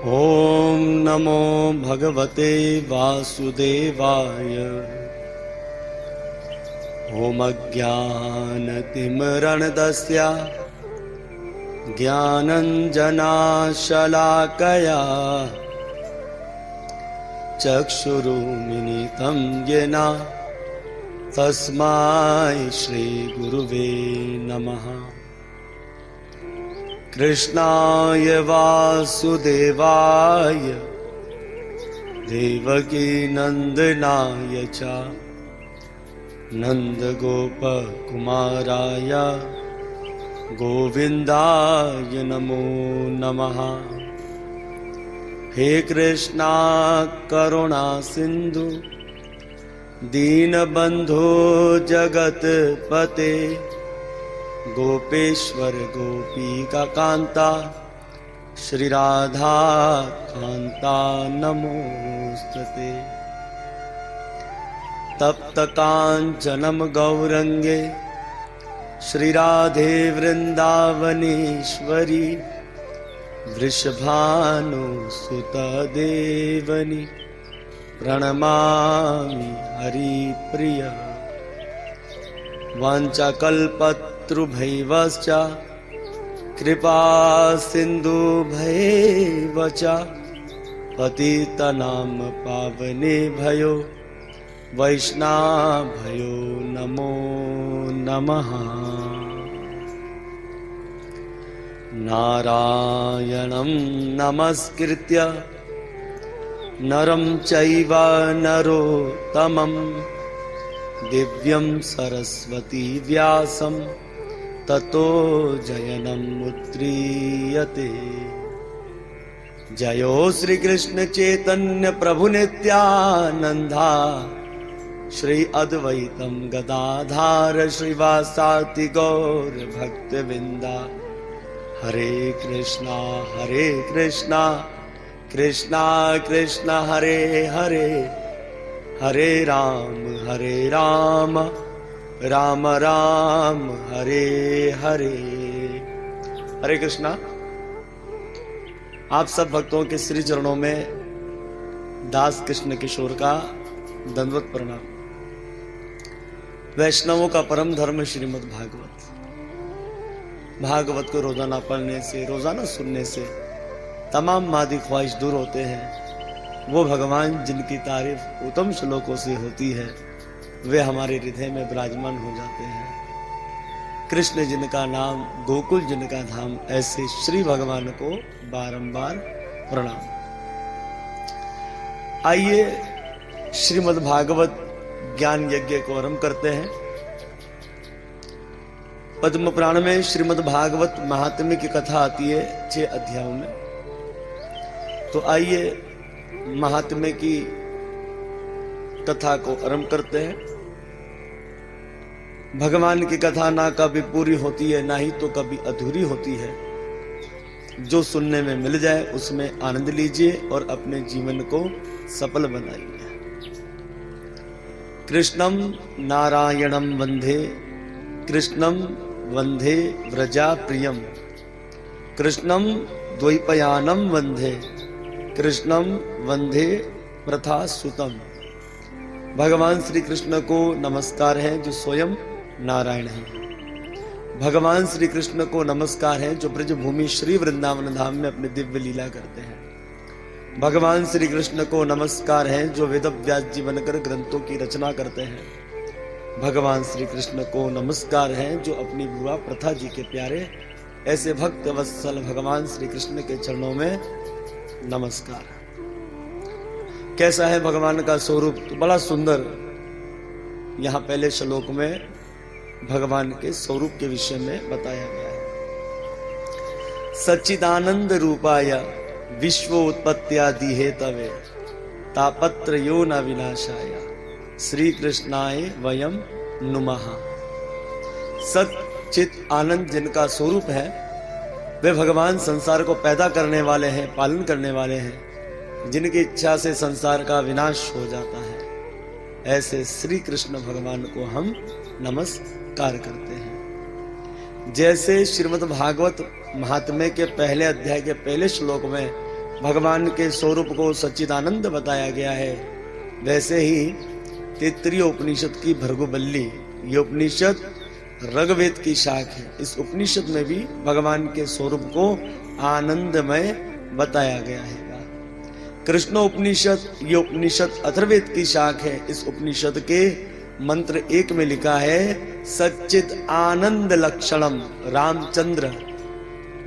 ओम नमो भगवते वासुदेवाय। ओम अज्ञानतिमिरणदस्या ज्ञानञ्जनाशलाकया चक्षुरुन्मिलितं येन तस्मै श्रीगुरुवे नमः। कृष्णाय वासुदेवाय देवकीनन्दनाय च नन्दगोपकुमाराय गोविन्दाय नमो नमः। हे कृष्णा करुणा सिन्धु दीनबन्धो जगत्पते गोपेश्वर गोपिका कांता श्री राधा कांता नमोस्तुते। तप्त कांचनम गौरंगे श्री राधे वृंदावनेश्वरी वृषभानुसुत देवनी प्रणमामि हरिप्रिय। वाञ्छाकल्पतरुभ्यश्च कृपा सिन्धुभ्यैव च पतितानां पावनेभ्यो वैष्णवेभ्यो नमो नमः। नारायणं नमस्कृत्य नरं चैव नरोत्तमं दिव्यं सरस्वती व्यासं ततो जयमुद्रीयते। जयो श्री कृष्ण चैतन्य प्रभु नित्यानंदा श्री अद्वैतम गदाधार श्रीवासादि गौर भक्तवृंदा। हरे कृष्णा कृष्णा कृष्णा हरे हरे हरे राम राम राम हरे हरे। हरे कृष्णा। आप सब भक्तों के श्री चरणों में दास कृष्ण किशोर का दंडवत प्रणाम। वैष्णवों का परम धर्म श्रीमद् भागवत को रोजाना पढ़ने से, रोजाना सुनने से तमाम मादी ख्वाहिश दूर होते हैं। वो भगवान जिनकी तारीफ उत्तम श्लोकों से होती है वे हमारे हृदय में विराजमान हो जाते हैं। कृष्ण जिनका नाम, गोकुल जिनका धाम, ऐसे श्री भगवान को बारंबार प्रणाम। आइए श्रीमद् भागवत ज्ञान यज्ञ को आरंभ करते हैं। पद्म पुराण में श्रीमद् भागवत महात्म्य की कथा आती है 6 अध्यायों में। तो आइए महात्म्य की कथा को आरंभ करते हैं। भगवान की कथा ना कभी पूरी होती है, ना ही तो कभी अधूरी होती है। जो सुनने में मिल जाए उसमें आनंद लीजिए और अपने जीवन को सफल बनाइए। कृष्णम नारायणम वंदे, कृष्णम वंदे व्रजा प्रियम, कृष्णम द्वैपायनम वंदे, कृष्णम वंदे प्रथा सुतम। भगवान श्री कृष्ण को नमस्कार है जो स्वयं नारायण है। भगवान श्री कृष्ण को नमस्कार है जो ब्रज भूमि श्री वृंदावन धाम में अपने दिव्य लीला करते हैं। भगवान श्री कृष्ण को नमस्कार है जो वेद व्यास जी बनकर ग्रंथों की रचना करते हैं। भगवान श्री कृष्ण को नमस्कार है जो अपनी बुआ प्रथा जी के प्यारे ऐसे भक्त वत्सल भगवान श्री कृष्ण के चरणों में नमस्कार। कैसा है भगवान का स्वरूप? तो बड़ा सुंदर यहाँ पहले श्लोक में भगवान के स्वरूप के विषय में बताया गया है। सच्चिदानंद रूपाय विश्वोत्पत्त्यादि हेतवे तापत्रयो न विनाशाय श्री कृष्णाय वयम नुमः। सच्चित आनंद जिनका स्वरूप है वे भगवान संसार को पैदा करने वाले हैं, पालन करने वाले हैं, जिनकी इच्छा से संसार का विनाश हो जाता है। ऐसे श्री कृष्ण भगवान को हम नमस्कार करते हैं। जैसे श्रीमद् भागवत महात्म्य के पहले अध्याय के पहले श्लोक में भगवान के स्वरूप को सच्चिदानंद बताया गया है, वैसे ही तैत्तिरीय उपनिषद की भृगुबल्ली, ये उपनिषद ऋग्वेद की शाख है। इस उपनिषद में भी भगवान के स्वरूप को आनंदमय बताया गया है। कृष्ण उपनिषद, ये उपनिषद अथर्ववेद की शाख है। इस उपनिषद के मंत्र 1 में लिखा है सच्चित आनंद लक्षणम रामचंद्र,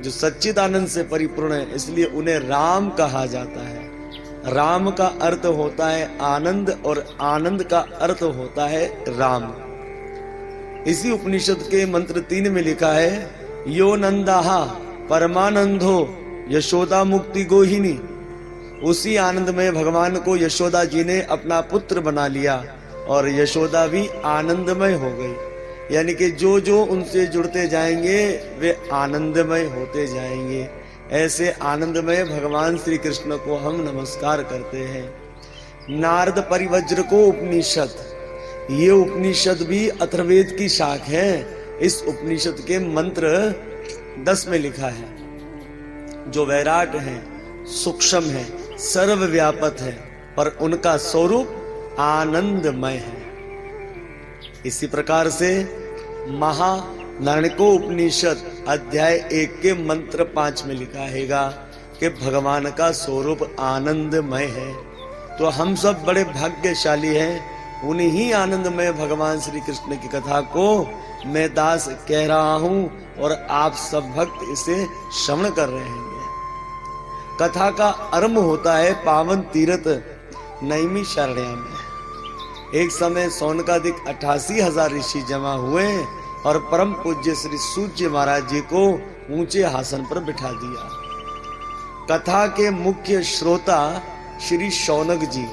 जो सच्चित आनंद से परिपूर्ण है, इसलिए उन्हें राम कहा जाता है। राम का अर्थ होता है आनंद और आनंद का अर्थ होता है राम। इसी उपनिषद के मंत्र 3 में लिखा है यो नंदाहा परमानंदो यशोदा मुक्ति गोहिनी। उसी आनंद में भगवान को यशोदा जी ने अपना पुत्र बना लिया और यशोदा भी आनंदमय हो गई। यानी कि जो जो उनसे जुड़ते जाएंगे वे आनंदमय होते जाएंगे। ऐसे आनंदमय भगवान श्री कृष्ण को हम नमस्कार करते हैं। नारद परिवज्र को उपनिषद, ये उपनिषद भी अथर्ववेद की शाख है। इस उपनिषद के मंत्र 10 में लिखा है जो वैराट है, सूक्ष्म है, सर्वव्यापक है, पर उनका स्वरूप आनंदमय है। इसी प्रकार से महानारणको उपनिषद अध्याय 1 के मंत्र 5 में लिखा हैगा कि भगवान का स्वरूप आनंदमय है। तो हम सब बड़े भाग्यशाली हैं। उन्हीं आनंदमय भगवान श्री कृष्ण की कथा को मैं दास कह रहा हूं और आप सब भक्त इसे श्रवण कर रहे हैं। कथा का आरंभ होता है पावन तीर्थ नैमिषारण्य में। एक समय सौनकादिक 88,000 ऋषि जमा हुए और परम पूज्य श्री सूर्य महाराज जी को ऊंचे आसन पर बिठा दिया। कथा के मुख्य श्रोता श्री शौनक जी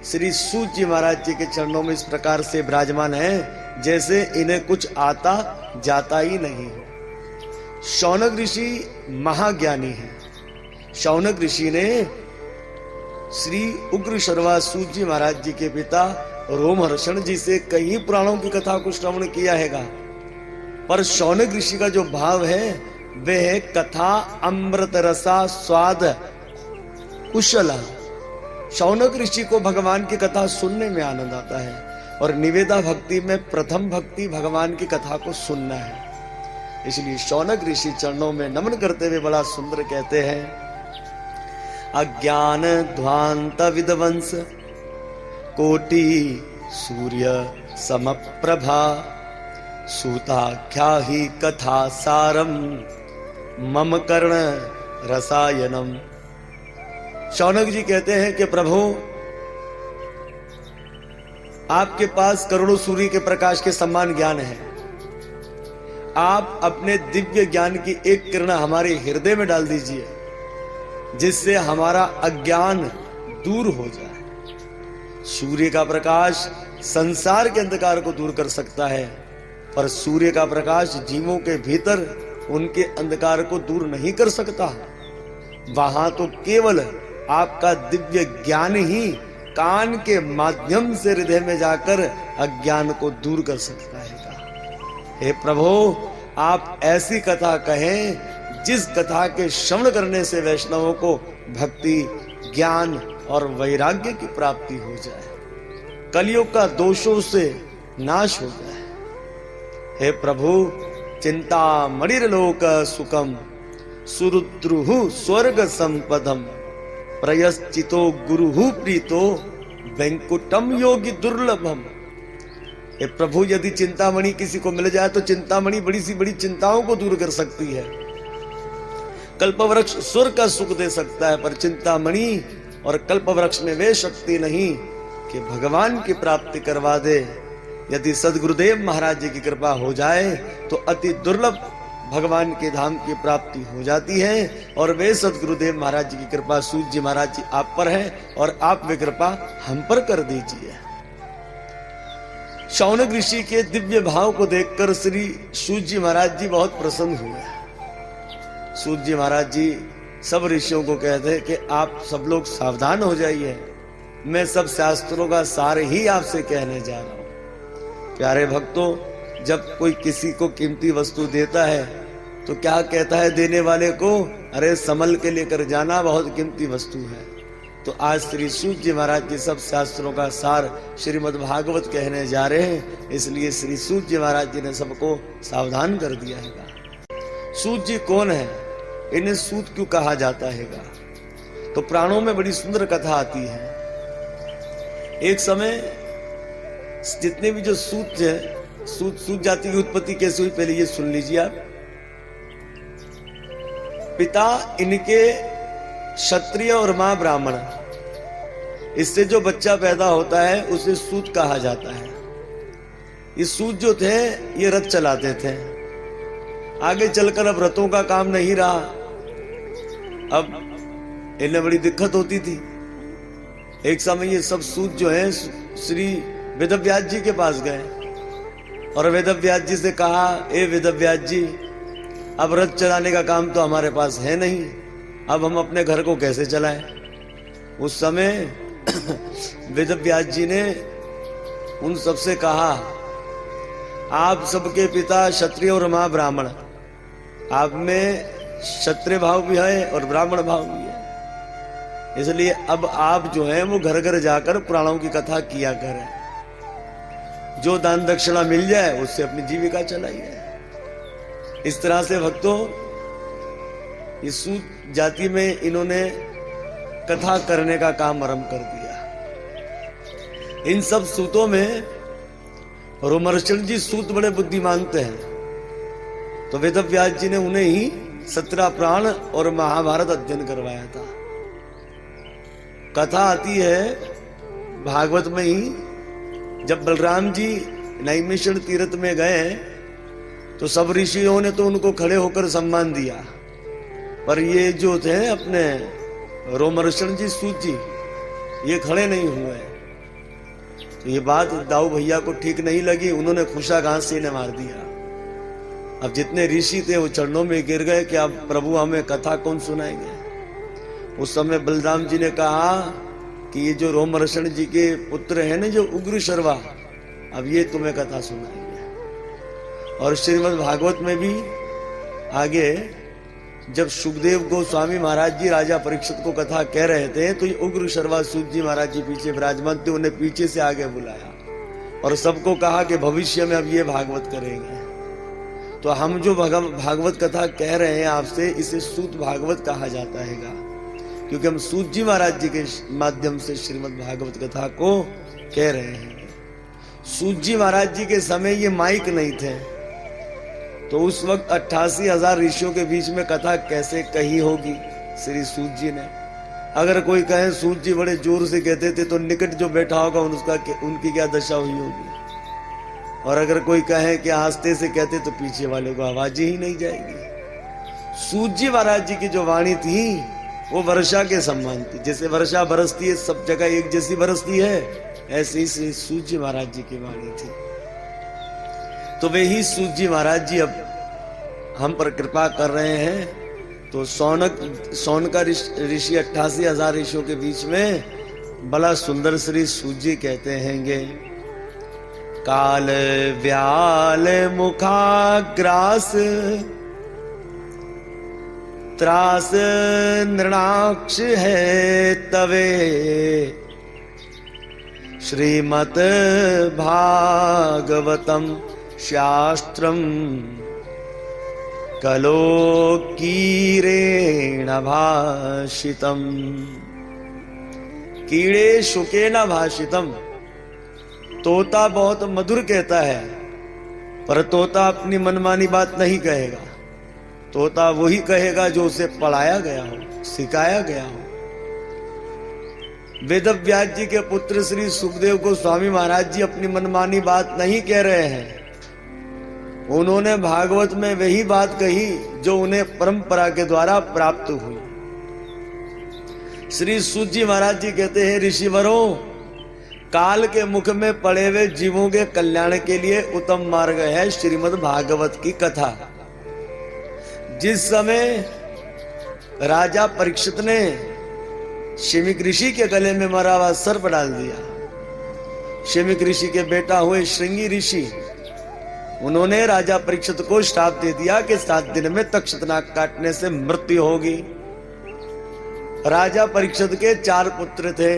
श्री सूर्य महाराज जी के चरणों में इस प्रकार से विराजमान है जैसे इन्हें कुछ आता जाता ही नहीं हो। शौनक ऋषि महाज्ञानी है। शौनक ऋषि ने श्री उग्र शर्वा सूर्य महाराज जी के पिता रोमहर्षण जी से कई पुराणों की कथा को श्रवण किया हैगा, पर शौनक ऋषि का जो भाव है वह है कथा अमृत रसा स्वाद कुशला। शौनक ऋषि को भगवान की कथा सुनने में आनंद आता है और निवेदा भक्ति में प्रथम भक्ति भगवान की कथा को सुनना है। इसलिए शौनक ऋषि चरणों में नमन करते हुए बड़ा सुंदर कहते हैं अज्ञान ध्वांत विध्वंस कोटि सूर्य समप्रभा सूताख्या ही कथा सारम मम कर्ण रसायनम। शौनक जी कहते हैं कि प्रभु, आपके पास करोड़ों सूर्य के प्रकाश के समान ज्ञान है। आप अपने दिव्य ज्ञान की एक किरण हमारे हृदय में डाल दीजिए जिससे हमारा अज्ञान दूर हो जाए। सूर्य का प्रकाश संसार के अंधकार को दूर कर सकता है, पर सूर्य का प्रकाश जीवों के भीतर उनके अंधकार को दूर नहीं कर सकता। वहां तो केवल आपका दिव्य ज्ञान ही कान के माध्यम से हृदय में जाकर अज्ञान को दूर कर सकता है। हे प्रभु, आप ऐसी कथा कहें जिस कथा के श्रवण करने से वैष्णवों को भक्ति, ज्ञान और वैराग्य की प्राप्ति हो जाए, कलियुग का दोषों से नाश हो जाए। हे प्रभु, चिंता मणिर्लोक सुखम सुरुद्रुहु स्वर्ग संपदम प्रयश्चितो गुरुहु प्रीतो वैंकुटम योगी दुर्लभम। हे प्रभु, यदि चिंतामणि किसी को मिल जाए तो चिंतामणि बड़ी सी बड़ी चिंताओं को दूर कर सकती है। कल्पवृक्ष स्वर्ग का सुख दे सकता है, पर चिंतामणि और कल्पवृक्ष में वे शक्ति नहीं कि भगवान की प्राप्ति करवा दे। यदि सदगुरुदेव महाराज जी की कृपा हो जाए तो अति दुर्लभ भगवान के धाम की प्राप्ति हो जाती है। और वे सदगुरुदेव महाराज जी की कृपा सूर्य महाराज जी आप पर है और आप वे कृपा हम पर कर दीजिए। शौनक ऋषि के दिव्य भाव को देखकर श्री सूर्य महाराज जी बहुत प्रसन्न हुए। सूर्य महाराज जी सब ऋषियों को कहते हैं कि आप सब लोग सावधान हो जाइए, मैं सब शास्त्रों का सार ही आपसे कहने जा रहा हूं। प्यारे भक्तों, जब कोई किसी को कीमती वस्तु देता है तो क्या कहता है देने वाले को, अरे संभल के लेकर जाना, बहुत कीमती वस्तु है। तो आज श्री सूत जी महाराज जी सब शास्त्रों का सार श्रीमद् भागवत कहने जा रहे हैं, इसलिए श्री सूत जी महाराज जी ने सबको सावधान कर दिया है। सूत जी कौन है, इन्हें सूत क्यों कहा जाता है? तो पुराणों में बड़ी सुंदर कथा आती है। एक समय जितने भी जो सूत है, सूत जाति की उत्पत्ति कैसे हुई पहले ये सुन लीजिए आप। पिता इनके क्षत्रिय और मां ब्राह्मण, इससे जो बच्चा पैदा होता है उसे सूत कहा जाता है। ये सूत जो थे ये रथ चलाते थे। आगे चलकर अब रथों का काम नहीं रहा, अब इन्हें बड़ी दिक्कत होती थी। एक समय ये सब सूत जो है श्री वेदव्यास जी के पास गए और वेदव्यास जी से कहा, ए वेदव्यास जी, अब रथ चलाने का काम तो हमारे पास है नहीं, अब हम अपने घर को कैसे चलाएं? उस समय वेदव्यास जी ने उन सबसे कहा, आप सबके पिता क्षत्रिय और मां ब्राह्मण, आप में क्षत्रिय भाव भी है और ब्राह्मण भाव भी है, इसलिए अब आप जो है वो घर घर जाकर पुराणों की कथा किया करें, जो दान दक्षिणा मिल जाए उससे अपनी जीविका चलाइए। इस तरह से भक्तों, इस सूत जाति में इन्होंने कथा करने का काम आरंभ कर दिया। इन सब सूतों में रोमहर्षण जी सूत बड़े बुद्धिमान थे, तो वेदव्यास जी ने उन्हें ही 17 पुराण और महाभारत अध्ययन करवाया था। कथा आती है भागवत में ही, जब बलराम जी नैमिषारण्य तीर्थ में गए तो सब ऋषियों ने तो उनको खड़े होकर सम्मान दिया, पर ये जो थे अपने रोमहर्षण जी सूत जी, ये खड़े नहीं हुए। तो ये बात दाऊ भैया को ठीक नहीं लगी, उन्होंने खुशा घास से इन्हें मार दिया। अब जितने ऋषि थे वो चरणों में गिर गए कि अब प्रभु हमें कथा कौन सुनाएंगे। उस समय बलराम जी ने कहा कि ये जो रोमहर्षण जी के पुत्र हैं ना, जो उग्र शर्वा, अब ये तुम्हें कथा सुनाएंगे। और श्रीमद् भागवत में भी आगे जब सुखदेव गोस्वामी महाराज जी राजा परीक्षित को कथा कह रहे थे, तो ये उग्र शर्वा सूत जी महाराज जी पीछे विराजमान थे, उन्हें पीछे से आगे बुलाया और सबको कहा कि भविष्य में अब ये भागवत करेंगे। तो हम जो भागवत कथा कह रहे हैं आपसे, इसे सूत भागवत कहा जाता है, क्योंकि हम सूत जी महाराज जी के माध्यम से श्रीमद् भागवत कथा को कह रहे हैं। सूत जी महाराज जी के समय ये माइक नहीं थे, तो उस वक्त 88,000 ऋषियों के बीच में कथा कैसे कही होगी श्री सूत जी ने। अगर कोई कहे सूत जी बड़े जोर से कहते थे तो निकट जो बैठा होगा उनकी क्या दशा हुई होगी, और अगर कोई कहे कि आस्ते से कहते तो पीछे वाले को आवाज ही नहीं जाएगी। सूत जी महाराज जी की जो वाणी थी वो वर्षा के समान थी, जैसे वर्षा बरसती है सब जगह एक जैसी बरसती है, ऐसे ही श्री सूत जी महाराज जी की वाणी थी। तो वे ही सूत जी महाराज जी अब हम पर कृपा कर रहे हैं। तो सौनका ऋषि 88,000 ऋषियों के बीच में बड़ा सुंदर श्री सूत जी कहते हैंगे, काल व्याल मुखाग्रास त्रास नृणाक्ष है तवे, श्रीमद् भागवतम शास्त्रम कलोकीरेण भाषितम, कीड़े शुकेन भाषितम। तोता बहुत मधुर कहता है, पर तोता अपनी मनमानी बात नहीं कहेगा, तोता वही कहेगा जो उसे पढ़ाया गया हो, सिखाया गया हो। वेदव्यास जी के पुत्र श्री सुखदेव गोस्वामी महाराज जी अपनी मनमानी बात नहीं कह रहे हैं, उन्होंने भागवत में वही बात कही जो उन्हें परंपरा के द्वारा प्राप्त हुई। श्री सूत जी महाराज जी कहते हैं, ऋषिवरों, काल के मुख में पड़े हुए जीवों के कल्याण के लिए उत्तम मार्ग है श्रीमद् भागवत की कथा। जिस समय राजा परीक्षित ने शिमिक ऋषि के गले में मरा हुआ सर्प डाल दिया, शिमिक ऋषि के बेटा हुए श्रृंगी ऋषि उन्होंने राजा परीक्षित को श्राप दे दिया कि 7 दिन में तक्षनाग काटने से मृत्यु होगी। राजा परीक्षित के 4 पुत्र थे।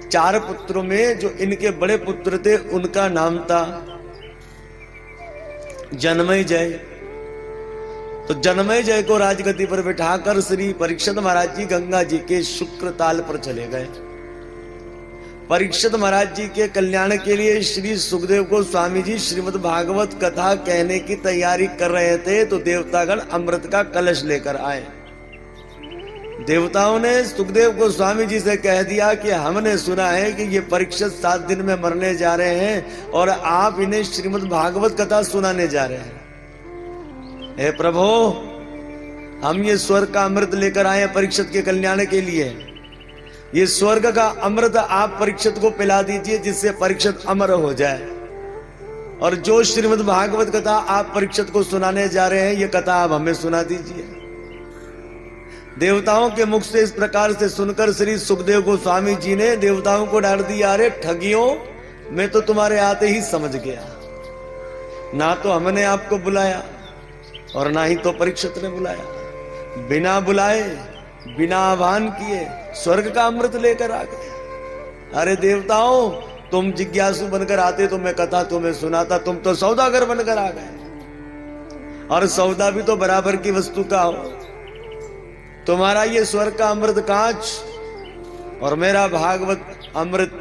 4 पुत्रों में जो इनके बड़े पुत्र थे उनका नाम था जनमेजय। तो जनमेजय को राजगद्दी पर बिठाकर श्री परीक्षित महाराज जी गंगा जी के शुक्र ताल पर चले गए। परीक्षित महाराज जी के कल्याण के लिए श्री सुखदेव को स्वामी जी श्रीमद् भागवत कथा कहने की तैयारी कर रहे थे तो देवतागण अमृत का कलश लेकर आए। देवताओं ने सुखदेव को स्वामी जी से कह दिया कि हमने सुना है कि ये परीक्षित 7 दिन में मरने जा रहे हैं और आप इन्हें श्रीमद् भागवत कथा सुनाने जा रहे हैं। हे प्रभु, हम ये स्वर्ग का अमृत लेकर आए परीक्षित के कल्याण के लिए। ये स्वर्ग का अमृत आप परीक्षित को पिला दीजिए जिससे परीक्षित अमर हो जाए। और जो श्रीमद् भागवत कथा आप परीक्षित को सुनाने जा रहे हैं ये कथा आप हमें सुना दीजिए। देवताओं के मुख से इस प्रकार से सुनकर श्री सुखदेव को स्वामी जी ने देवताओं को डांट दिया, अरे ठगियों, मैं तो तुम्हारे आते ही समझ गया। ना तो हमने आपको बुलाया और ना ही तो परीक्षित ने बुलाया। बिना बुलाए बिना आह्वान किए स्वर्ग का अमृत लेकर आ गए। अरे देवताओं, तुम जिज्ञासु बनकर आते तो मैं कथा तुम्हें सुनाता, तुम तो सौदागर बनकर आ गए। और सौदा भी तो बराबर की वस्तु का हो। तुम्हारा ये स्वर्ग का अमृत कांच और मेरा भागवत अमृत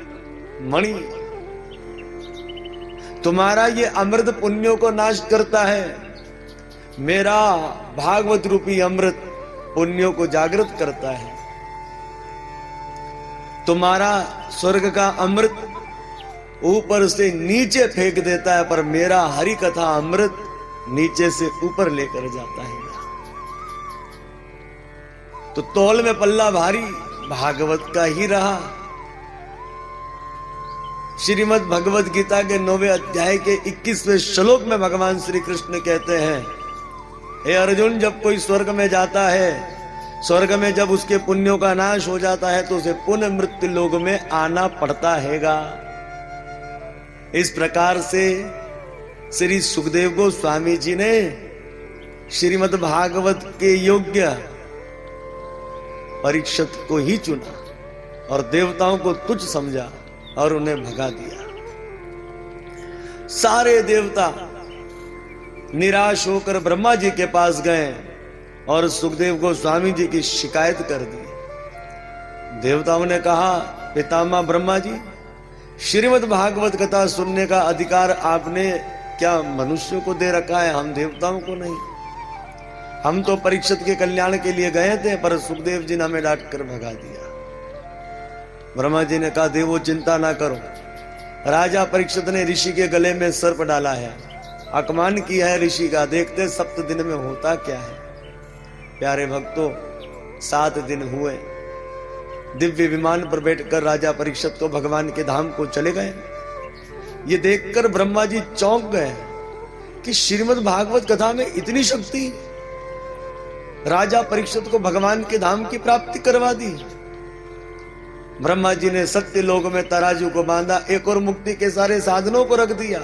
मणि। तुम्हारा ये अमृत पुण्यों को नाश करता है, मेरा भागवत रूपी अमृत पुण्यों को जागृत करता है। तुम्हारा स्वर्ग का अमृत ऊपर से नीचे फेंक देता है पर मेरा हरि कथा अमृत नीचे से ऊपर लेकर जाता है। तो तौल में पल्ला भारी भागवत का ही रहा। श्रीमद् भगवत गीता के 9वें अध्याय के 21वें श्लोक में भगवान श्री कृष्ण कहते हैं, हे अर्जुन, जब कोई स्वर्ग में जाता है, स्वर्ग में जब उसके पुण्यों का नाश हो जाता है तो उसे पुनः मृत्यु लोक में आना पड़ता हैगा। इस प्रकार से श्री सुखदेव को स्वामी जी ने श्रीमद् भागवत के योग्य परीक्षित को ही चुना और देवताओं को तुच्छ समझा और उन्हें भगा दिया। सारे देवता निराश होकर ब्रह्मा जी के पास गए और सुखदेव को स्वामी जी की शिकायत कर दी। देवताओं ने कहा, पितामह ब्रह्मा जी, श्रीमद् भागवत कथा सुनने का अधिकार आपने क्या मनुष्यों को दे रखा है, हम देवताओं को नहीं। हम तो परीक्षित के कल्याण के लिए गए थे पर सुखदेव जी ने हमें डांट कर भगा दिया। ब्रह्मा जी ने कहा, देवो चिंता ना करो, राजा परीक्षित ने ऋषि के गले में सर्प डाला है, अपमान किया है ऋषि का, देखते 7 दिन में होता क्या है। प्यारे भक्तों, 7 दिन हुए, दिव्य विमान पर बैठकर राजा परीक्षित को भगवान के धाम को चले गए। ये देखकर ब्रह्मा जी चौंक गए कि श्रीमद् भागवत कथा में इतनी शक्ति। राजा परीक्षित को भगवान के धाम की प्राप्ति करवा दी। ब्रह्मा जी ने सत्य लोक में तराजू को बांधा, एक और मुक्ति के सारे साधनों को रख दिया,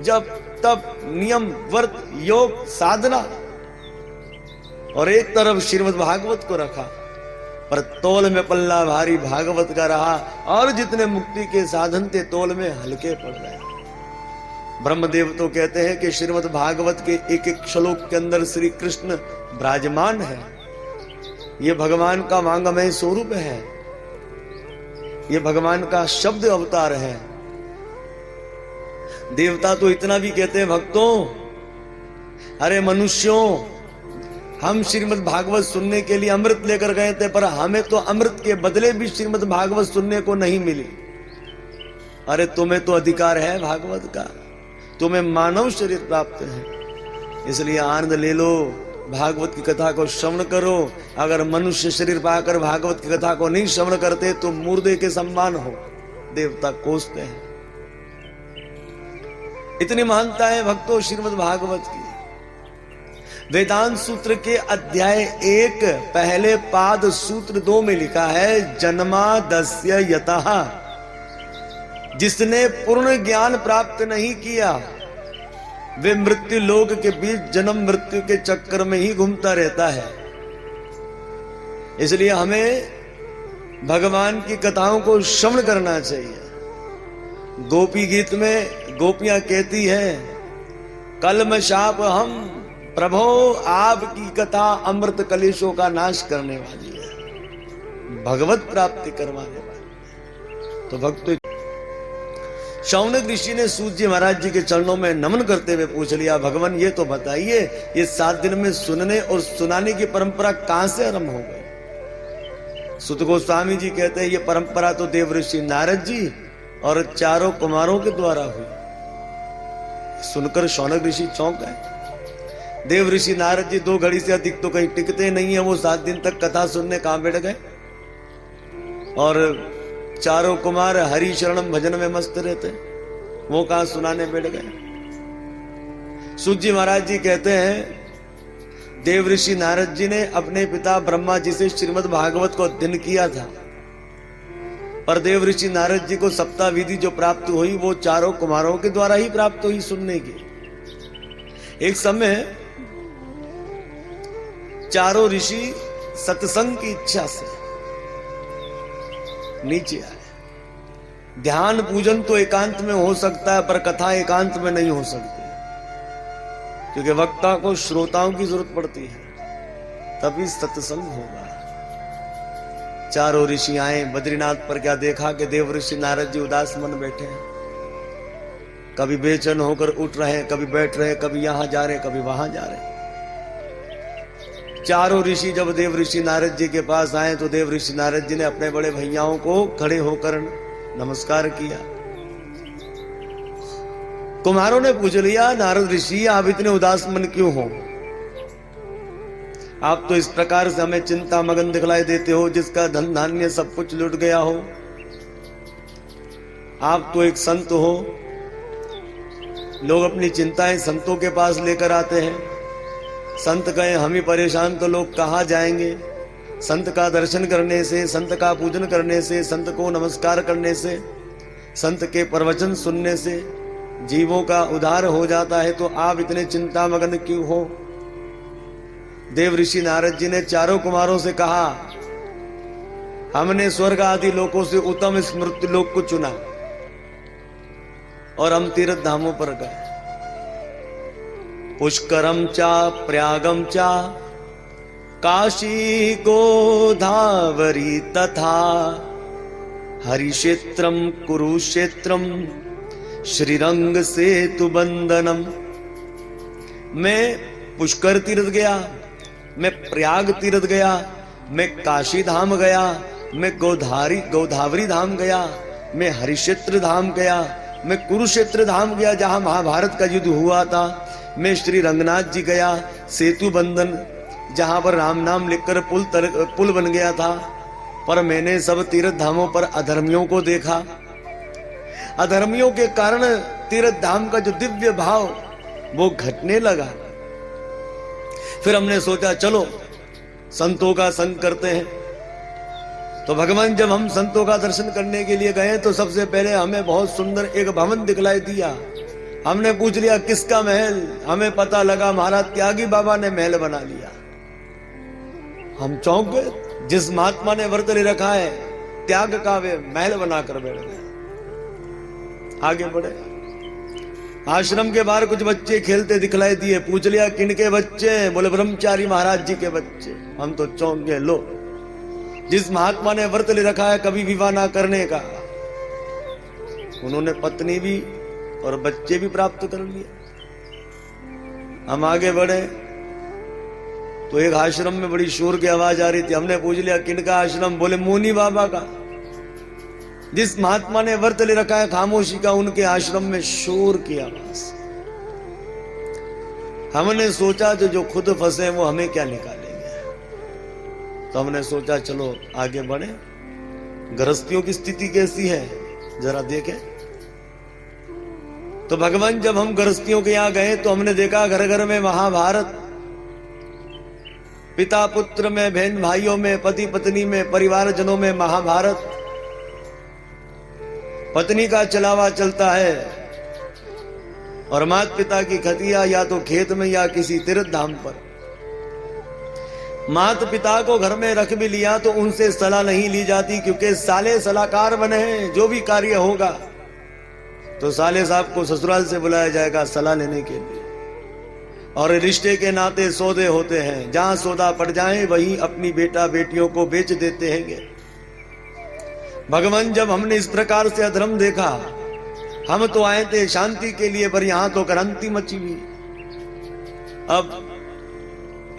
जब तप नियम व्रत योग साधना, और एक तरफ श्रीमद् भागवत को रखा। पर तौल में पल्ला भारी भागवत का रहा और जितने मुक्ति के साधन थे तौल में हल्के पड़ गए। ब्रह्मदेव तो कहते हैं कि श्रीमद् भागवत के एक एक श्लोक के अंदर श्री कृष्ण विराजमान है। ये भगवान का मांगमय स्वरूप है, ये भगवान का शब्द अवतार है। देवता तो इतना भी कहते हैं, भक्तों, अरे मनुष्यों, हम श्रीमद् भागवत सुनने के लिए अमृत लेकर गए थे पर हमें तो अमृत के बदले भी श्रीमद् भागवत सुनने को नहीं मिली। अरे तुम्हें तो अधिकार है भागवत का, तुम्हें मानव शरीर प्राप्त है, इसलिए आनंद ले लो, भागवत की कथा को श्रवण करो। अगर मनुष्य शरीर पाकर भागवत की कथा को नहीं श्रवण करते तो मुर्दे के सम्मान हो, देवता कोसते हैं। इतनी महानता है भक्तों श्रीमद् भागवत की। वेदांत सूत्र के अध्याय 1 पहले पाद सूत्र 2 में लिखा है, जन्मादस्य यतः, जिसने पूर्ण ज्ञान प्राप्त नहीं किया वे मृत्यु लोक के बीच जन्म मृत्यु के चक्कर में ही घूमता रहता है। इसलिए हमें भगवान की कथाओं को श्रवण करना चाहिए। गोपी गीत में गोपियां कहती है, कलमशाप हम प्रभो आपकी कथा अमृत कलेशों का नाश करने वाली है, भगवत प्राप्ति करवाने वाली। तो भक्तों, शौनक ऋषि ने सूत जी महाराज जी के चरणों में नमन करते हुए पूछ लिया, भगवान ये तो बताइए, ये 7 दिन में सुनने और सुनाने की परंपरा कहां से आरंभ हो गई? सुत गोस्वामी जी कहते हैं, ये परंपरा तो देव ऋषि नारद जी और 4 कुमारों के द्वारा हुई। सुनकर शौनक ऋषि चौंक गए। देव ऋषि नारद जी 2 घड़ी से अधिक तो कहीं टिकते नहीं है, वो 7 दिन तक कथा सुनने कहां बैठ गए, और 4 कुमार हरि शरणम भजन में मस्त रहते, वो कहां सुनाने बैठ गए। सूत जी महाराज जी कहते हैं, देव ऋषि नारद जी ने अपने पिता ब्रह्मा जी से श्रीमद् भागवत को अध्ययन किया था, पर देव ऋषि नारद जी को सप्ताह विधि जो प्राप्त हुई वो 4 कुमारों के द्वारा ही प्राप्त हुई सुनने की। एक समय 4 ऋषि सत्संग की इच्छा से नीचे आए। ध्यान पूजन तो एकांत में हो सकता है, पर कथा एकांत में नहीं हो सकती, क्योंकि वक्ता को श्रोताओं की जरूरत पड़ती है, तभी सत्संग होगा। 4 ऋषि आए बद्रीनाथ पर। क्या देखा कि देव ऋषि नारद जी उदास मन बैठे हैं, कभी बेचैन होकर उठ रहे हैं, कभी बैठ रहे हैं, कभी यहां जा रहे हैं, कभी वहां जा रहे हैं। 4 ऋषि जब देव ऋषि नारद जी के पास आए तो देव ऋषि नारद जी ने अपने बड़े भैयाओं को खड़े होकर नमस्कार किया। कुमारों ने पूछ लिया, नारद ऋषि आप इतने उदास मन क्यों हो? आप तो इस प्रकार से हमें चिंता मगन दिखलाई देते हो, जिसका धन धान्य सब कुछ लुट गया हो। आप तो एक संत हो, लोग अपनी चिंताएं संतों के पास लेकर आते हैं। संत कहे हम ही परेशान तो लोग कहां जाएंगे? संत का दर्शन करने से, संत का पूजन करने से, संत को नमस्कार करने से, संत के प्रवचन सुनने से जीवों का उद्धार हो जाता है, तो आप इतने चिंता मगन क्यों हो? देव ऋषि नारद जी ने 4 कुमारों से कहा, हमने स्वर्ग आदि लोकों से उत्तम इस मृत्यु लोक को चुना और हम तीर्थ धामों पर गए। पुष्करम चा प्रयागम चा काशी गोदावरी तथा हरिक्षेत्रम कुरुक्षेत्रम श्रीरंग सेतु बंदनम। मैं पुष्कर तीर्थ गया, मैं प्रयाग तीर्थ गया, मैं काशी धाम गया, मैं गोदावरी धाम गया, मैं हरिक्षेत्र धाम गया, मैं कुरुक्षेत्र धाम गया जहां महाभारत का युद्ध हुआ था, मैं श्री रंगनाथ जी गया, सेतु बंधन जहां पर राम नाम लिखकर पुल बन गया था। पर मैंने सब तीर्थ धामों पर अधर्मियों को देखा। अधर्मियों के कारण तीर्थ धाम का जो दिव्य भाव वो घटने लगा। फिर हमने सोचा चलो संतों का संग करते हैं। तो भगवान जब हम संतों का दर्शन करने के लिए गए तो सबसे पहले हमें बहुत सुंदर एक भवन दिखलाई दिया। हमने पूछ लिया किसका महल? हमें पता लगा महाराज त्यागी बाबा ने महल बना लिया। हम चौंक गए, जिस महात्मा ने व्रत ले रखा है त्याग का वे महल बनाकर बैठ गए। आगे बढ़े, आश्रम के बाहर कुछ बच्चे खेलते दिखलाई दिए। पूछ लिया किनके बच्चे? बोले ब्रह्मचारी महाराज जी के बच्चे। हम तो चौंक गए, लो जिस महात्मा ने व्रत ले रखा है कभी विवाह ना करने का, उन्होंने पत्नी भी और बच्चे भी प्राप्त कर लिए। हम आगे बढ़े तो एक आश्रम में बड़ी शोर की आवाज आ रही थी। हमने पूछ लिया किनका आश्रम? बोले मुनि बाबा का। जिस महात्मा ने व्रत ले रखा है खामोशी का, उनके आश्रम में शोर की आवाज। हमने सोचा जो खुद फंसे वो हमें क्या निकालेंगे। तो हमने सोचा चलो आगे बढ़े। गृहस्थियों की स्थिति कैसी है जरा देखें। तो भगवान जब हम गृहस्थियों के यहां गए तो हमने देखा घर घर में महाभारत, पिता पुत्र में, बहन भाइयों में, पति पत्नी में, परिवार जनों में महाभारत। पत्नी का चलावा चलता है, और माता पिता की खतिया या तो खेत में या किसी तीर्थ धाम पर। माता पिता को घर में रख भी लिया तो उनसे सलाह नहीं ली जाती, क्योंकि साले सलाहकार बने हैं। जो भी कार्य होगा तो साले साहब को ससुराल से बुलाया जाएगा सलाह लेने के लिए। और रिश्ते के नाते सौदे होते हैं, जहां सौदा पड़ जाए वहीं अपनी बेटा बेटियों को बेच देते हैं। भगवान, जब हमने इस प्रकार से अधर्म देखा, हम तो आए थे शांति के लिए, पर यहां तो क्रांति मची हुई। अब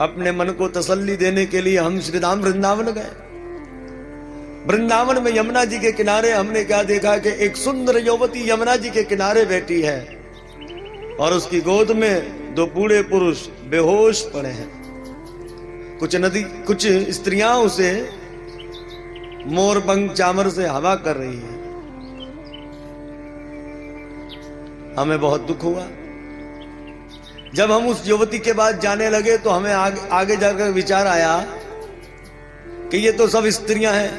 अपने मन को तसल्ली देने के लिए हम श्री धाम वृंदावन गए। वृंदावन में यमुना जी के किनारे हमने क्या देखा कि एक सुंदर युवती यमुना जी के किनारे बैठी है और उसकी गोद में दो बूढ़े पुरुष बेहोश पड़े हैं। कुछ स्त्रियां उसे मोरपंख चामर से हवा कर रही है। हमें बहुत दुख हुआ। जब हम उस युवती के बाद जाने लगे तो हमें आगे जाकर विचार आया कि ये तो सब स्त्रियां हैं।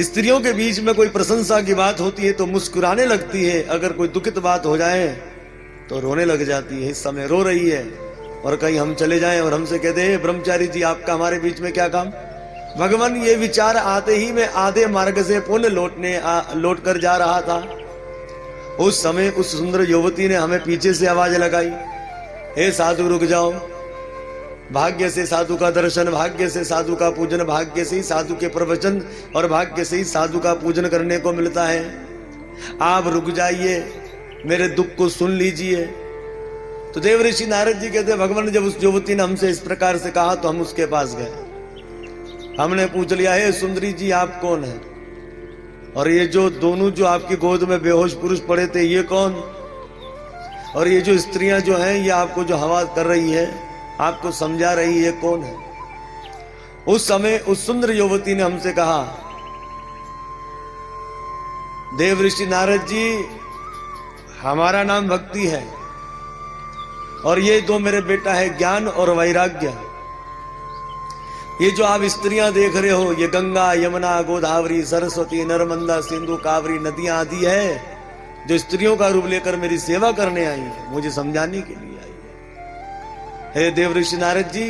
स्त्रियों के बीच में कोई प्रशंसा की बात होती है तो मुस्कुराने लगती है, अगर कोई दुखित बात हो जाए तो रोने लग जाती है। इस समय रो रही है और कहीं हम चले जाएं और हमसे कहते हैं ब्रह्मचारी जी आपका हमारे बीच में क्या काम। भगवान, ये विचार आते ही मैं आधे मार्ग से पुनः लौट कर जा रहा था। उस समय उस सुंदर युवती ने हमें पीछे से आवाज लगाई, हे साधु रुक जाओ। भाग्य से साधु का दर्शन, भाग्य से साधु का पूजन, भाग्य से ही साधु के प्रवचन और भाग्य से ही साधु का पूजन करने को मिलता है। आप रुक जाइए, मेरे दुख को सुन लीजिए। तो देव ऋषि नारद जी कहते भगवान, जब उस युवती ने हमसे इस प्रकार से कहा तो हम उसके पास गए। हमने पूछ लिया, हे सुंदरी जी आप कौन है? और ये जो दोनों जो आपकी गोद में बेहोश पुरुष पड़े थे ये कौन? और ये जो स्त्रियां जो हैं ये आपको जो हवा कर रही है, आपको समझा रही है, कौन है? उस समय उस सुंदर युवती ने हमसे कहा, देव ऋषि नारद जी हमारा नाम भक्ति है और ये दो मेरे बेटा है ज्ञान और वैराग्य। ये जो आप स्त्रियां देख रहे हो ये गंगा यमुना गोदावरी सरस्वती नर्मदा सिंधु कावरी नदियां आदि है जो स्त्रियों का रूप लेकर मेरी सेवा करने आई है, मुझे समझाने के लिए आई है। हे देव ऋषि नारद जी,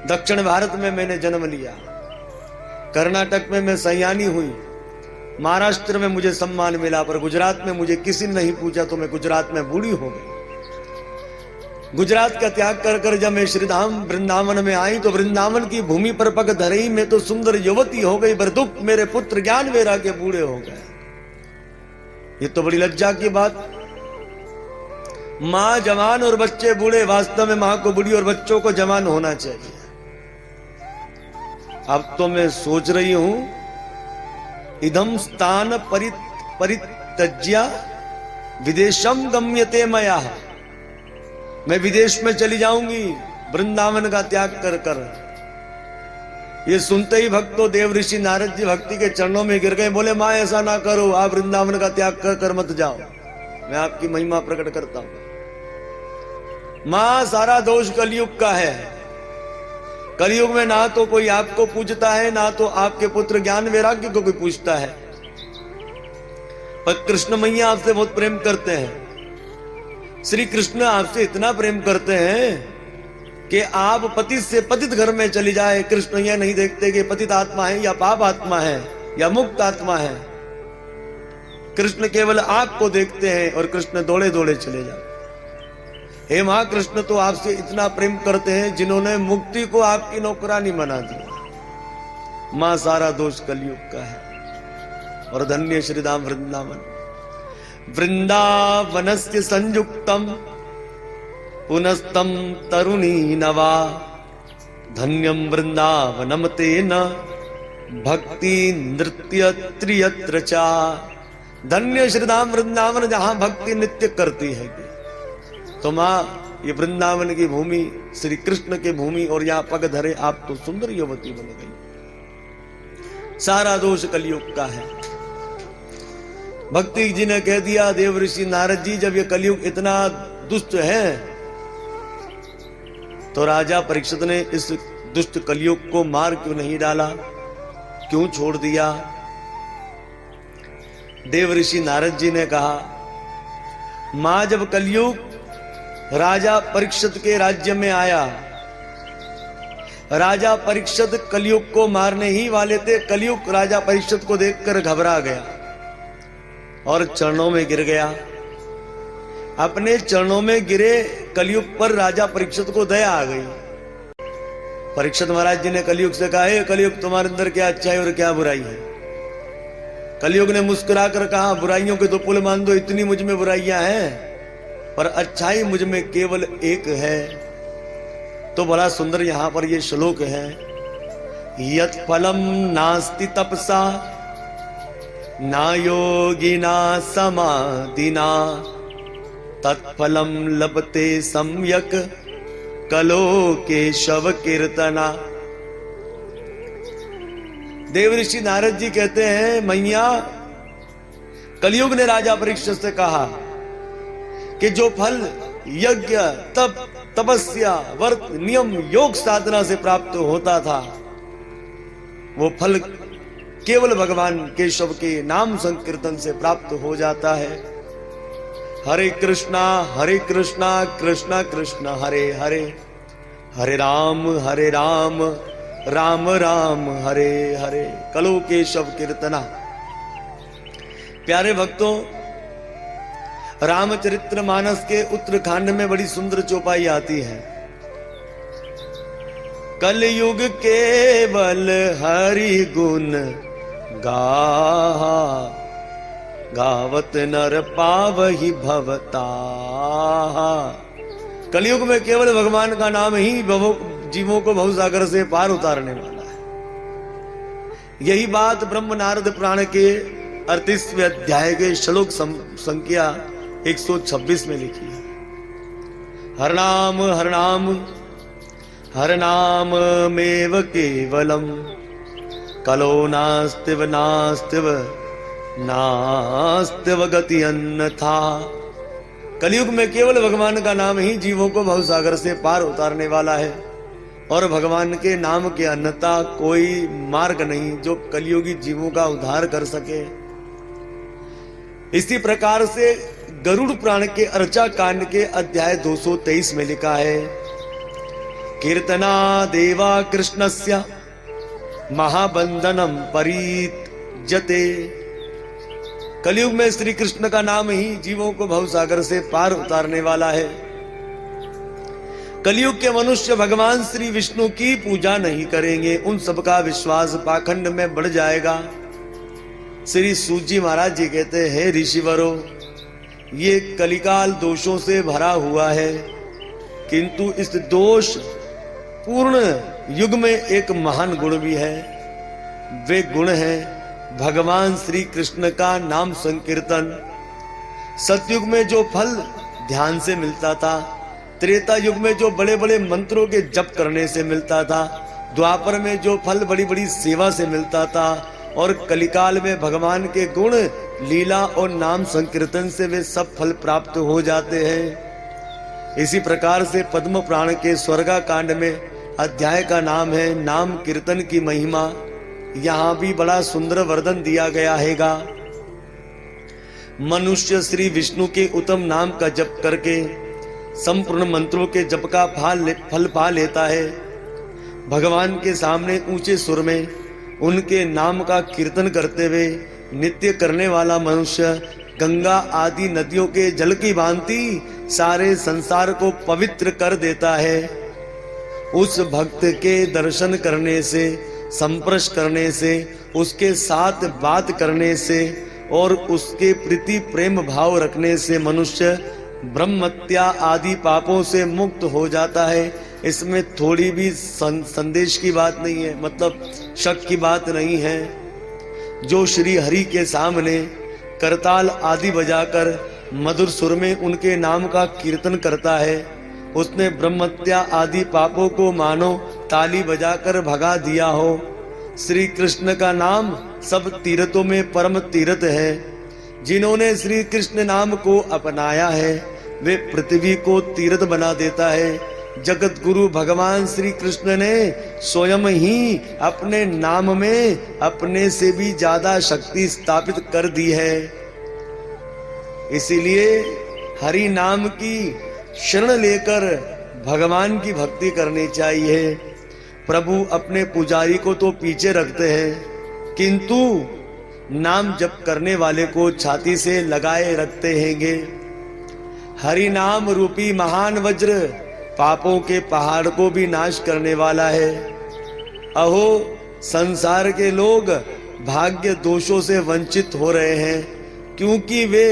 दक्षिण भारत में मैंने जन्म लिया, कर्नाटक में मैं सयानी हुई, महाराष्ट्र में मुझे सम्मान मिला, पर गुजरात में मुझे किसी ने नहीं पूछा तो मैं गुजरात में बूढ़ी हो गई। गुजरात का त्याग कर कर जब मैं श्रीधाम वृंदावन में आई तो वृंदावन की भूमि पर पग धरी में तो सुंदर युवती हो गई, पर दुख मेरे पुत्र ज्ञान वेरा के बूढ़े हो गए। ये तो बड़ी लज्जा की बात। मां जवान और बच्चे बूढ़े, वास्तव में मां को बूढ़ी और बच्चों को जवान होना चाहिए। अब तो मैं सोच रही हूं इदम स्थान परित्यज्य विदेशम गम्यते मया, मैं विदेश में चली जाऊंगी वृंदावन का त्याग कर कर। ये सुनते ही भक्तों देव ऋषि नारद जी भक्ति के चरणों में गिर गए, बोले मां ऐसा ना करो, आप वृंदावन का त्याग कर कर मत जाओ, मैं आपकी महिमा प्रकट करता हूं। मां सारा दोष कलयुग का है। कलयुग में ना तो कोई आपको पूजता है ना तो आपके पुत्र ज्ञान वैराग्य को कोई पूछता है, पर कृष्ण मैया आपसे बहुत प्रेम करते हैं। श्री कृष्ण आपसे इतना प्रेम करते हैं कि आप पतित से पतित घर में चली जाए, कृष्ण यह नहीं देखते कि पतित आत्मा है या पाप आत्मा है या मुक्त आत्मा है। कृष्ण केवल आपको देखते हैं और कृष्ण दौड़े दौड़े चले जाते। हे मां, कृष्ण तो आपसे इतना प्रेम करते हैं जिन्होंने मुक्ति को आपकी नौकरानी बना दिया। मां सारा दोष कलयुग का है और धन्य श्रीधाम वृंदावन। वृंदावनस्य संयुक्तम पुनस्तम तरुणी नवा, धन्यम वृंदावनम तेन भक्ति नृत्य त्रियत्र चा। धन्य श्रीधाम वृंदावन जहां भक्ति नित्य करती है। तो मां ये वृंदावन की भूमि श्री कृष्ण की भूमि और यहाँ पग धरे आप तो सुंदर युवती बन गई। सारा दोष कलयुग का है। भक्ति जी ने कह दिया देव ऋषि नारद जी, जब ये कलयुग इतना दुष्ट है तो राजा परीक्षित ने इस दुष्ट कलयुग को मार क्यों नहीं डाला, क्यों छोड़ दिया? देव ऋषि नारद जी ने कहा, मां जब कलयुग राजा परीक्षित के राज्य में आया, राजा परीक्षित कलयुग को मारने ही वाले थे। कलयुग राजा परीक्षित को देखकर घबरा गया और चरणों में गिर गया। अपने चरणों में गिरे कलयुग पर राजा परीक्षित को दया आ गई। परीक्षित महाराज जी ने कलयुग से कहा, हे कलयुग, तुम्हारे अंदर क्या अच्छाई और क्या बुराई है? कलयुग ने मुस्कुरा कर कहा, बुराइयों के तो पुल मान दो, इतनी मुझ में बुराइयां हैं, पर अच्छाई मुझ में केवल एक है। तो बड़ा सुंदर यहां पर ये श्लोक है, यत् फलम नास्ति तपसा ना योगिना समाधिना तत्फलम लभते सम्यक कलो केशव कीर्तना। देव ऋषि नारद जी कहते हैं, मैया, कलयुग ने राजा परीक्षित से कहा कि जो फल यज्ञ, तप, तपस्या, व्रत, नियम, योग साधना से प्राप्त होता था, वो फल केवल भगवान केशव के नाम संकीर्तन से प्राप्त हो जाता है। हरे कृष्णा कृष्णा कृष्णा हरे हरे, हरे राम राम राम हरे हरे, कलो केशव कीर्तना। प्यारे भक्तों, रामचरित्र मानस के उत्तरकांड में बड़ी सुंदर चौपाई आती है। कलयुग केवल हरि गुण गाहा, गावत नर पावहि भवता। कलयुग में केवल भगवान का नाम ही जीवों को भवसागर से पार उतारने वाला है। यही बात ब्रह्म नारद पुराण के 38वें अध्याय के श्लोक संख्या 126 में लिखी है। हर नाम मेव केवलम कलो नास्तिव नास्तिव गति अन्यथा। कलयुग में केवल भगवान का नाम ही जीवों को भवसागर से पार उतारने वाला है और भगवान के नाम के अन्यथा कोई मार्ग नहीं जो कलयुगी जीवों का उद्धार कर सके। इसी प्रकार से गरुड़ पुराण के अर्चा कांड के अध्याय 223 में लिखा है, कीर्तना देवा कृष्णस्य महाबंधनम परीत्यते। कलयुग में श्री कृष्ण का नाम ही जीवों को भवसागर से पार उतारने वाला है। कलयुग के मनुष्य भगवान श्री विष्णु की पूजा नहीं करेंगे, उन सबका विश्वास पाखंड में बढ़ जाएगा। श्री सूत जी महाराज जी कहते हैं, ऋषिवरो, ये कलिकाल दोषों से भरा हुआ है, किंतु इस दोष पूर्ण युग में एक महान गुण भी है। वे गुण है भगवान श्री कृष्ण का नाम संकीर्तन। सतयुग में जो फल ध्यान से मिलता था, त्रेता युग में जो बड़े बड़े मंत्रों के जप करने से मिलता था, द्वापर में जो फल बड़ी बड़ी सेवा से मिलता था, और कलिकाल में भगवान के गुण, लीला और नाम संकीर्तन से वे सब फल प्राप्त हो जाते हैं। इसी प्रकार से पद्म पुराण के स्वर्गा कांड में अध्याय का नाम है नाम कीर्तन की महिमा। यहां भी बड़ा सुंदर वर्णन दिया गया हैगा। मनुष्य श्री विष्णु के उत्तम नाम का जप करके संपूर्ण मंत्रों के जप का फल पा लेता है। भगवान के सामने ऊंचे सुर में उनके नाम का कीर्तन करते हुए नित्य करने वाला मनुष्य गंगा आदि नदियों के जल की भांति सारे संसार को पवित्र कर देता है। उस भक्त के दर्शन करने से, संपर्श करने से, उसके साथ बात करने से और उसके प्रति प्रेम भाव रखने से मनुष्य ब्रह्मत्या आदि पापों से मुक्त हो जाता है। इसमें थोड़ी भी संदेश की बात नहीं है, मतलब शक की बात नहीं है। जो श्री हरि के सामने करताल आदि बजाकर मधुर सुर में उनके नाम का कीर्तन करता है, उसने ब्रह्मत्या आदि पापों को मानो ताली बजाकर भगा दिया हो। श्री कृष्ण का नाम सब तीर्थों में परम तीर्थ है। जिन्होंने श्री कृष्ण नाम को अपनाया है वे पृथ्वी को तीर्थ बना देता है। जगत गुरु भगवान श्री कृष्ण ने स्वयं ही अपने नाम में अपने से भी ज्यादा शक्ति स्थापित कर दी है। इसीलिए हरि नाम की शरण लेकर भगवान की भक्ति करनी चाहिए। प्रभु अपने पुजारी को तो पीछे रखते हैं, किंतु नाम जप करने वाले को छाती से लगाए रखते हैंगे। हरि नाम रूपी महान वज्र पापों के पहाड़ को भी नाश करने वाला है। अहो, संसार के लोग भाग्य दोषों से वंचित हो रहे हैं, क्योंकि वे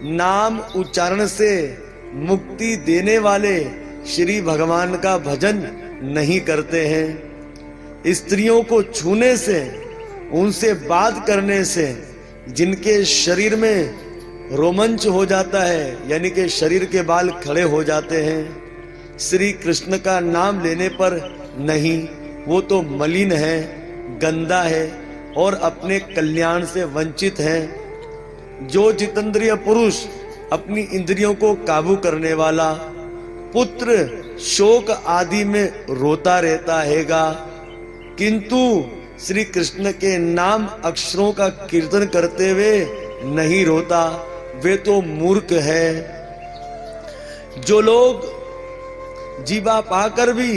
नाम उच्चारण से मुक्ति देने वाले श्री भगवान का भजन नहीं करते हैं। स्त्रियों को छूने से, उनसे बात करने से जिनके शरीर में रोमांच हो जाता है, यानी कि शरीर के बाल खड़े हो जाते हैं, श्री कृष्ण का नाम लेने पर नहीं, वो तो मलिन है, गंदा है और अपने कल्याण से वंचित है। जो जितेंद्रिय पुरुष अपनी इंद्रियों को काबू करने वाला, पुत्र शोक आदि में रोता रहता हैगा, किंतु श्री कृष्ण के नाम अक्षरों का कीर्तन करते हुए नहीं रोता, वे तो मूर्ख है। जो लोग जीवा पाकर भी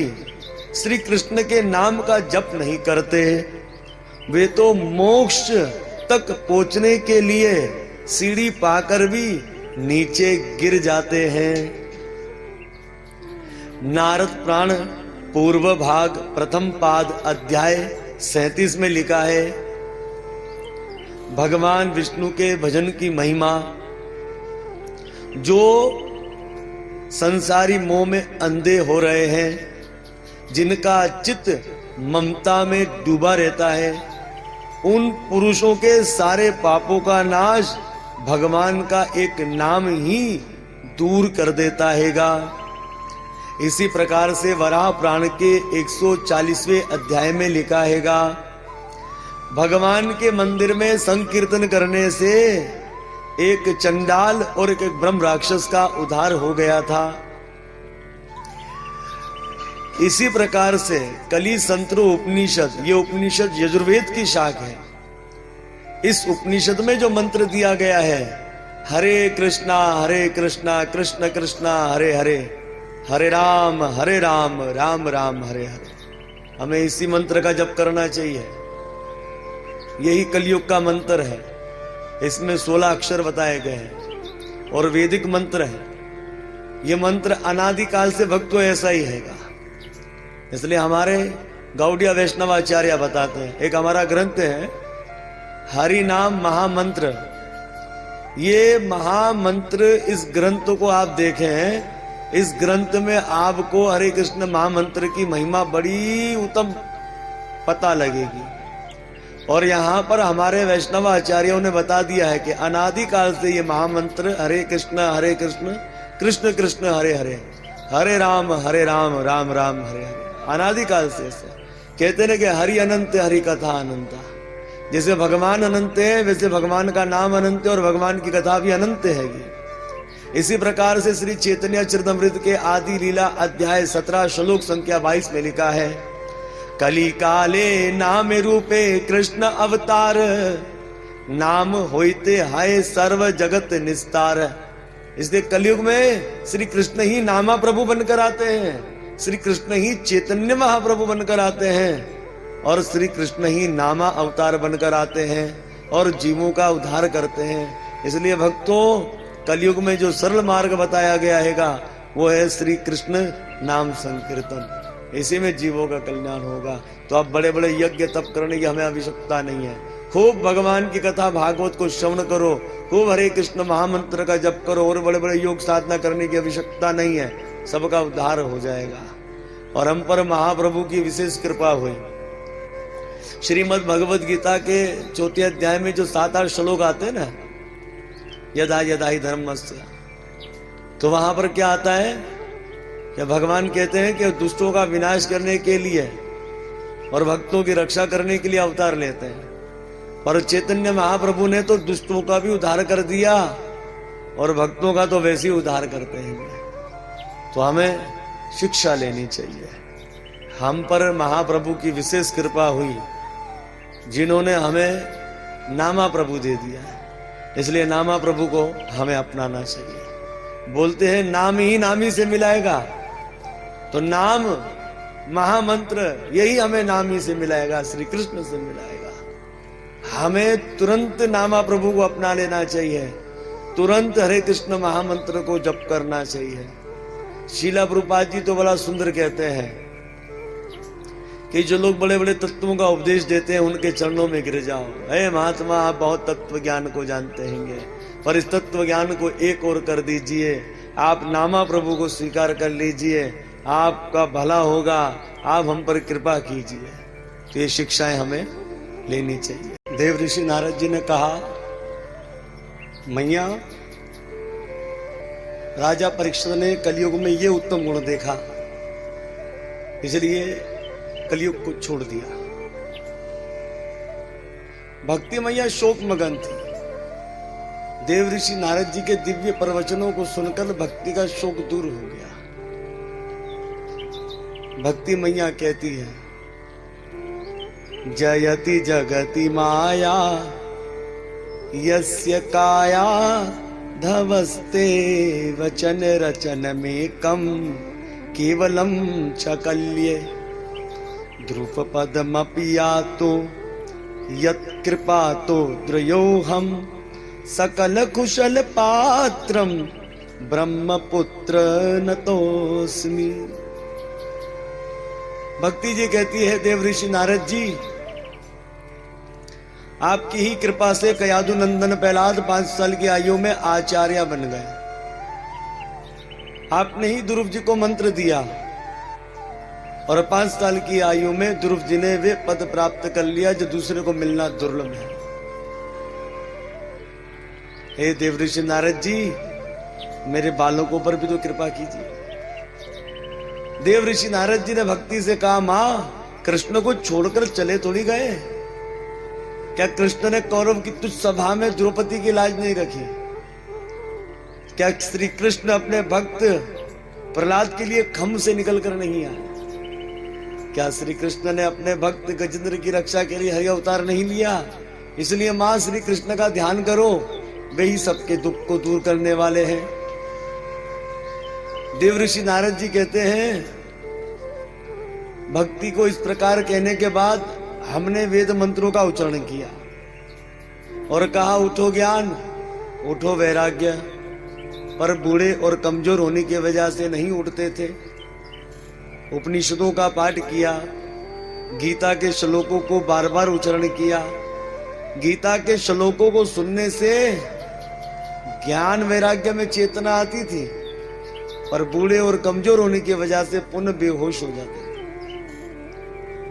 श्री कृष्ण के नाम का जप नहीं करते, वे तो मोक्ष तक पहुंचने के लिए सीढ़ी पाकर भी नीचे गिर जाते हैं। नारद पुराण पूर्व भाग प्रथम पाद अध्याय 37 में लिखा है, भगवान विष्णु के भजन की महिमा। जो संसारी मोह में अंधे हो रहे हैं, जिनका चित्त ममता में डूबा रहता है, उन पुरुषों के सारे पापों का नाश भगवान का एक नाम ही दूर कर देता हैगा। इसी प्रकार से वराह पुराण के 140वें अध्याय में लिखा हैगा, भगवान के मंदिर में संकीर्तन करने से एक चंडाल और एक ब्रह्म राक्षस का उद्धार हो गया था। इसी प्रकार से कली संतरो उपनिषद, ये उपनिषद यजुर्वेद की शाख है। इस उपनिषद में जो मंत्र दिया गया है, हरे कृष्णा कृष्ण कृष्णा हरे हरे, हरे राम राम राम हरे हरे, हमें इसी मंत्र का जप करना चाहिए। यही कलयुग का मंत्र है। इसमें 16 अक्षर बताए गए हैं और वैदिक मंत्र है। ये मंत्र अनादिकाल से भक्तों ऐसा ही हैगा। इसलिए हमारे गौड़िया वैष्णवाचार्य बताते हैं, एक हमारा ग्रंथ है हरि नाम महामंत्र। ये महामंत्र, इस ग्रंथ को आप देखें, इस ग्रंथ में आपको हरे कृष्ण महामंत्र की महिमा बड़ी उत्तम पता लगेगी। और यहाँ पर हमारे वैष्णव आचार्यों ने बता दिया है कि अनादिकाल से ये महामंत्र हरे कृष्ण कृष्ण कृष्ण हरे हरे, हरे राम राम राम हरे हरे, अनादिकाल से ऐसे कहते हैं कि हरि अनंत हरि कथा अनंता। जैसे भगवान अनंत है, वैसे भगवान का नाम अनंत है और भगवान की कथा भी अनंत हैगी। इसी प्रकार से श्री चैतन्य चरितमृत के आदि लीला अध्याय 17 श्लोक संख्या 22 में लिखा है, कली काले नाम रूपे कृष्ण अवतार, नाम होइते हाय सर्व जगत निस्तार। इसलिए कलयुग में श्री कृष्ण ही नामा प्रभु बनकर आते हैं, श्री कृष्ण ही चैतन्य महाप्रभु बनकर आते हैं और श्री कृष्ण ही नामा अवतार बनकर आते हैं और जीवों का उद्धार करते हैं। इसलिए भक्तों, कलयुग में जो सरल मार्ग बताया गया हैगा वो है श्री कृष्ण नाम संकीर्तन। इसी में जीवों का कल्याण होगा। तो अब बड़े बड़े यज्ञ तप करने की हमें आवश्यकता नहीं है। खूब भगवान की कथा भागवत को श्रवण करो, खूब हरे कृष्ण महामंत्र का जप करो और बड़े बड़े योग साधना करने की आवश्यकता नहीं है, सबका उद्धार हो जाएगा। और हम पर महाप्रभु की विशेष कृपा हुई। श्रीमद् भगवद गीता के 4 अध्याय में जो 7-8 श्लोक आते हैं ना, यदा यदा ही धर्मस्य, तो वहां पर क्या आता है कि भगवान कहते हैं कि दुष्टों का विनाश करने के लिए और भक्तों की रक्षा करने के लिए अवतार लेते हैं। पर चैतन्य महाप्रभु ने तो दुष्टों का भी उद्धार कर दिया और भक्तों का तो वैसे ही उद्धार करते हैं। तो हमें शिक्षा लेनी चाहिए। हम पर महाप्रभु की विशेष कृपा हुई, जिन्होंने हमें नामा प्रभु दे दिया है। इसलिए नामा प्रभु को हमें अपनाना चाहिए। बोलते हैं नाम ही नामी से मिलाएगा, तो नाम महामंत्र यही हमें नाम ही से मिलाएगा, श्री कृष्ण से मिलाएगा। हमें तुरंत नामा प्रभु को अपना लेना चाहिए, तुरंत हरे कृष्ण महामंत्र को जप करना चाहिए। शीला प्रभुपाद जी तो बड़ा सुंदर कहते हैं कि जो लोग बड़े बड़े तत्वों का उपदेश देते हैं उनके चरणों में गिर जाओ। हे महात्मा, आप बहुत तत्व ज्ञान को जानते हैं, पर इस तत्व ज्ञान को एक और कर दीजिए, आप नामा प्रभु को स्वीकार कर लीजिए, आपका भला होगा, आप हम पर कृपा कीजिए। तो ये शिक्षाएं हमें लेनी चाहिए। देव ऋषि नारद जी ने कहा, मैया राजा परीक्षित ने कलयुग में ये उत्तम गुण देखा, इसलिए कलयुग को छोड़ दिया। भक्ति मैया शोक मगन थी। देव ऋषि नारद जी के दिव्य प्रवचनों को सुनकर भक्ति का शोक दूर हो गया। भक्ति मैया कहती है, जयति जगति माया यस्य काया धवस्ते वचन रचन में कम केवलम चकल्ये ध्रुवपदमपि यातो यत्कृपातो द्रयोहम सकल कुशल पात्रम ब्रह्मपुत्र नतोस्मि। भक्ति जी कहती है, देव ऋषि नारद जी, आपकी ही कृपा से कयादु नंदन प्रहलाद 5 साल की आयु में आचार्य बन गए। आपने ही ध्रुव जी को मंत्र दिया और 5 साल की आयु में ध्रुव जी ने वे पद प्राप्त कर लिया जो दूसरे को मिलना दुर्लभ है। हे देव ऋषि नारद जी, मेरे बालकों पर भी तो कृपा कीजिए। देव ऋषि नारद जी ने भक्ति से कहा, मां कृष्ण को छोड़कर चले थोड़ी गए। क्या कृष्ण ने कौरव की तुच्छ सभा में द्रौपदी की लाज नहीं रखी? क्या श्री कृष्ण अपने भक्त प्रहलाद के लिए खम्भ से निकलकर नहीं आए? क्या श्री कृष्ण ने अपने भक्त गजेंद्र की रक्षा के लिए हरि अवतार नहीं लिया? इसलिए मां श्री कृष्ण का ध्यान करो, वे ही सबके दुख को दूर करने वाले हैं। देव ऋषि नारद जी कहते हैं, भक्ति को इस प्रकार कहने के बाद हमने वेद मंत्रों का उच्चारण किया और कहा, उठो ज्ञान, उठो वैराग्य। पर बूढ़े और कमजोर होने की वजह से नहीं उठते थे। उपनिषदों का पाठ किया, गीता के श्लोकों को बार बार उच्चारण किया। गीता के श्लोकों को सुनने से ज्ञान वैराग्य में चेतना आती थी, पर बूढ़े और कमजोर होने की वजह से पुनः बेहोश हो जाते थे।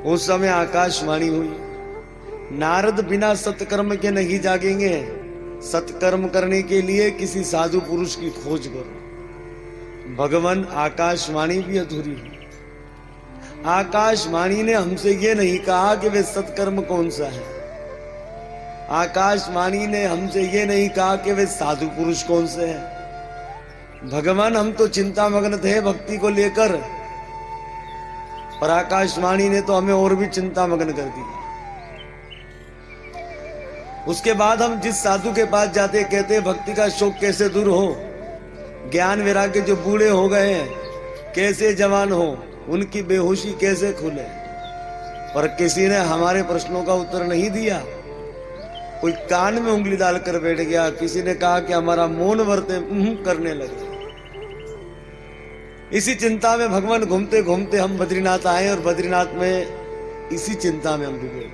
उस समय आकाशवाणी हुई, नारद बिना सत्कर्म के नहीं जागेंगे, सत्कर्म करने के लिए किसी साधु पुरुष की खोज करो। भगवान आकाशवाणी भी अधूरी हुई। आकाशवाणी ने हमसे ये नहीं कहा कि वे सत्कर्म कौन सा है। आकाशवाणी ने हमसे ये नहीं कहा कि वे साधु पुरुष कौन से हैं। भगवान, हम तो चिंता मग्न थे भक्ति को लेकर, पर आकाशवाणी ने तो हमें और भी चिंता मग्न कर दिया। उसके बाद हम जिस साधु के पास जाते, कहते भक्ति का शोक कैसे दूर हो, ज्ञान वैराग्य जो बूढ़े हो गए हैं कैसे जवान हो, उनकी बेहोशी कैसे खुले। पर किसी ने हमारे प्रश्नों का उत्तर नहीं दिया। कोई कान में उंगली डालकर बैठ गया, किसी ने कहा कि हमारा मौन वर्ते करने लगे। इसी चिंता में भगवान घूमते घूमते हम बद्रीनाथ आए और बद्रीनाथ में इसी चिंता में हम डूबे गए।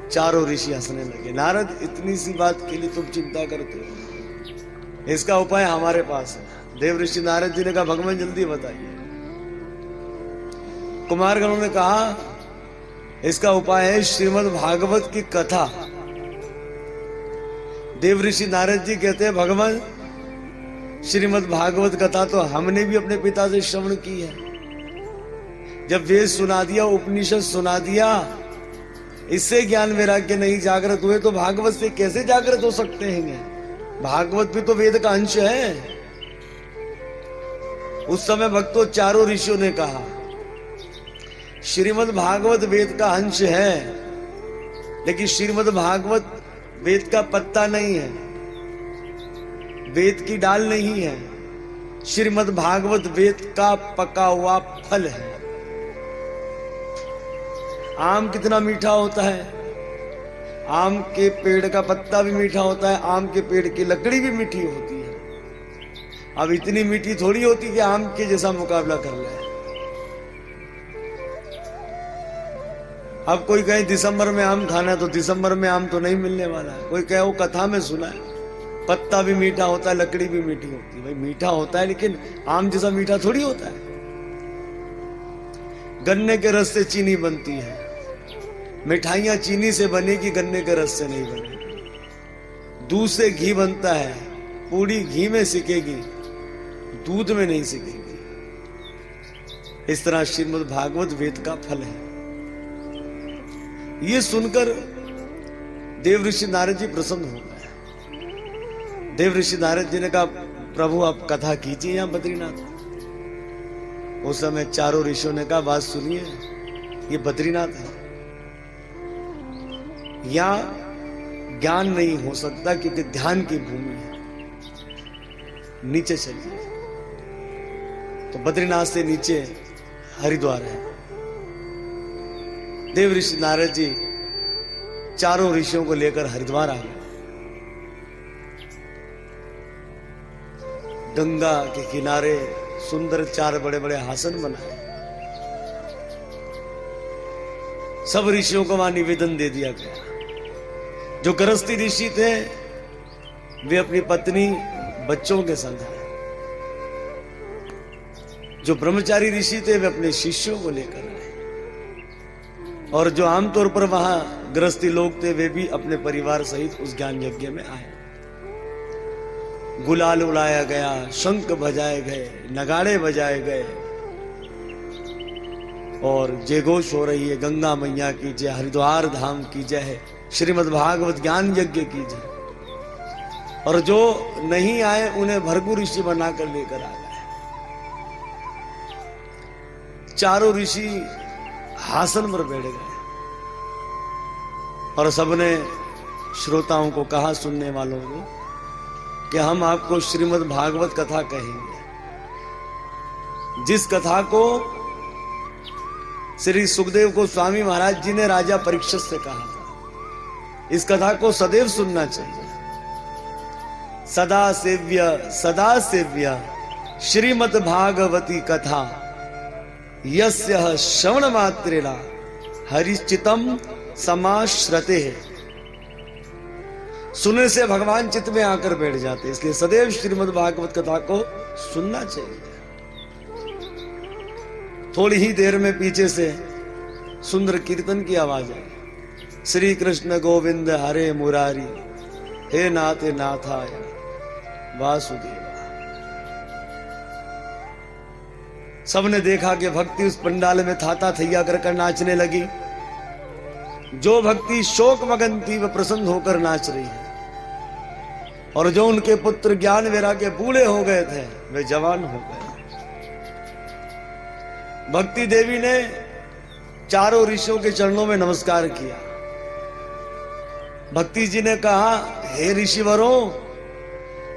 चारों ऋषि हंसने लगे, नारद इतनी सी बात के लिए तुम चिंता करते हो, इसका उपाय हमारे पास है। देव ऋषि नारद जी ने कहा, भगवान जल्दी बताइए। कुमारगणों ने कहा, इसका उपाय है श्रीमद् भागवत की कथा। देव ऋषि नारद जी कहते हैं, भगवान श्रीमद् भागवत कथा तो हमने भी अपने पिता से श्रवण की है। जब वेद सुना दिया, उपनिषद सुना दिया, इससे ज्ञान वैराग्य नहीं जागृत हुए तो भागवत से कैसे जागृत हो सकते हैं? भागवत भी तो वेद का अंश है। उस समय भक्तों चारों ऋषियों ने कहा, श्रीमद् भागवत वेद का अंश है, लेकिन श्रीमद् भागवत वेद का पत्ता नहीं है। वेद की डाल नहीं है, श्रीमद् भागवत वेद का पका हुआ फल है। आम कितना मीठा होता है, आम के पेड़ का पत्ता भी मीठा होता है, आम के पेड़ की लकड़ी भी मीठी होती है। अब इतनी मीठी थोड़ी होती कि आम के जैसा मुकाबला कर ले। अब कोई कहे दिसंबर में आम खाना है तो दिसंबर में आम तो नहीं मिलने वाला है। कोई कहे वो कथा में सुना है, पत्ता भी मीठा होता है, लकड़ी भी मीठी होती है। भाई मीठा होता है लेकिन आम जैसा मीठा थोड़ी होता है। गन्ने के रस से चीनी बनती है, मिठाइयां चीनी से बनेगी, गन्ने के रस से नहीं बनेगी। दूध से घी बनता है, पूरी घी में सिकेगी, दूध में नहीं सिकेगी। इस तरह श्रीमद् भागवत वेद का फल है। ये सुनकर देव ऋषि नारद जी प्रसन्न हो गए। देव ऋषि नारद जी ने कहा प्रभु आप कथा कीजिए यहां बद्रीनाथ। उस समय चारों ऋषियों ने कहा बात सुनिए, ये बद्रीनाथ है, यहां ज्ञान नहीं हो सकता क्योंकि ध्यान की भूमि है, नीचे चलिए। तो बद्रीनाथ से नीचे हरिद्वार है। देव ऋषि नारद जी चारों ऋषियों को लेकर हरिद्वार आ गए। गंगा के किनारे सुंदर 4 बड़े बड़े आसन बनाए। सब ऋषियों को वहां निवेदन दे दिया गया। जो गृहस्थी ऋषि थे वे अपनी पत्नी बच्चों के संग आए, जो ब्रह्मचारी ऋषि थे वे अपने शिष्यों को लेकर आए, और जो आमतौर पर वहां गृहस्थी लोग थे वे भी अपने परिवार सहित उस ज्ञान यज्ञ में आए। गुलाल उड़ाया गया, शंख बजाए गए, नगाड़े बजाए गए और जय घोष हो रही है, गंगा मैया की जय, हरिद्वार धाम की जय, श्रीमद् भागवत ज्ञान यज्ञ की जय। और जो नहीं आए उन्हें भृगु ऋषि बनाकर लेकर आ गए। चारों ऋषि आसन पर बैठ गए और सबने श्रोताओं को कहा, सुनने वालों को, कि हम आपको श्रीमद् भागवत कथा कहेंगे, जिस कथा को श्री सुखदेव को स्वामी महाराज जी ने राजा परीक्षित से कहा था। इस कथा को सदैव सुनना चाहिए। सदा सेव्य श्रीमद् भागवती कथा यस्य श्रवण मात्रेण हरिचितम समाश्रते है। सुनने से भगवान चित्त में आकर बैठ जाते, इसलिए सदैव श्रीमद् भागवत कथा को सुनना चाहिए। थोड़ी ही देर में पीछे से सुंदर कीर्तन की आवाज आई, श्री कृष्ण गोविंद हरे मुरारी, हे नाथ नाथाय वासुदेव। सबने देखा कि भक्ति उस पंडाल में थाता थैया कर नाचने लगी। जो भक्ति शोक मगन थी वह प्रसन्न होकर नाच रही है, और जो उनके पुत्र ज्ञान वैराग्य बूढ़े हो गए थे वे जवान हो गए। भक्ति देवी ने चारों ऋषियों के चरणों में नमस्कार किया। भक्ति जी ने कहा, हे ऋषिवरों,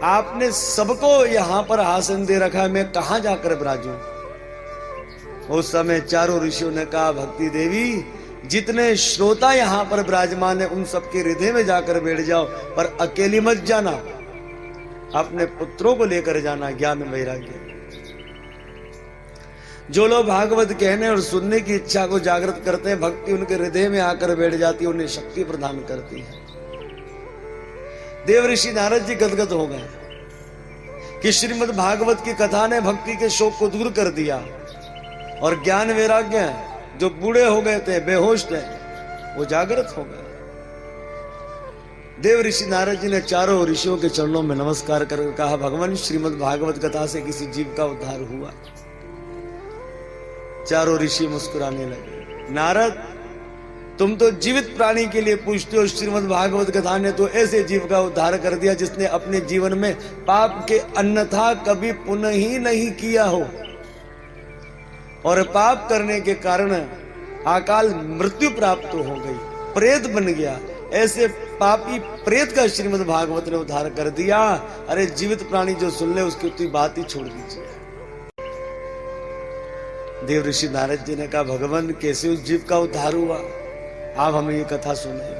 आपने सबको यहां पर आसन दे रखा है, मैं कहां जाकर विराजूं? उस समय चारों ऋषियों ने कहा, भक्ति देवी, जितने श्रोता यहां पर विराजमान है उन सबके हृदय में जाकर बैठ जाओ, पर अकेली मत जाना, अपने पुत्रों को लेकर जाना, ज्ञान वैराग्य। जो लोग भागवत कहने और सुनने की इच्छा को जागृत करते हैं, भक्ति उनके हृदय में आकर बैठ जाती है, उन्हें शक्ति प्रदान करती है। देव ऋषि नारद जी गदगद हो गए कि श्रीमद् भागवत की कथा ने भक्ति के शोक को दूर कर दिया, और ज्ञान वैराग्य जो बूढ़े हो गए थे, बेहोश थे, वो जागृत हो गए। देव ऋषि नारद जी ने चारों ऋषियों के चरणों में नमस्कार करके कहा, भगवान, श्रीमद् भागवत कथा से किसी जीव का उद्धार हुआ? चारों ऋषि मुस्कुराने लगे। नारद, तुम तो जीवित प्राणी के लिए पूछते हो, श्रीमद् भागवत कथा ने तो ऐसे जीव का उद्धार कर दिया जिसने अपने जीवन में पाप के अन्यथा कभी पुण्य ही नहीं किया हो, और पाप करने के कारण अकाल मृत्यु प्राप्त हो गई, प्रेत बन गया, ऐसे पापी प्रेत का श्रीमद् भागवत ने उद्धार कर दिया। अरे जीवित प्राणी जो सुन ले उसकी उतनी बात ही छोड़ दीजिए। देव ऋषि नारद जी ने कहा, भगवान कैसे उस जीव का उद्धार हुआ, आप हमें ये कथा सुनाइए।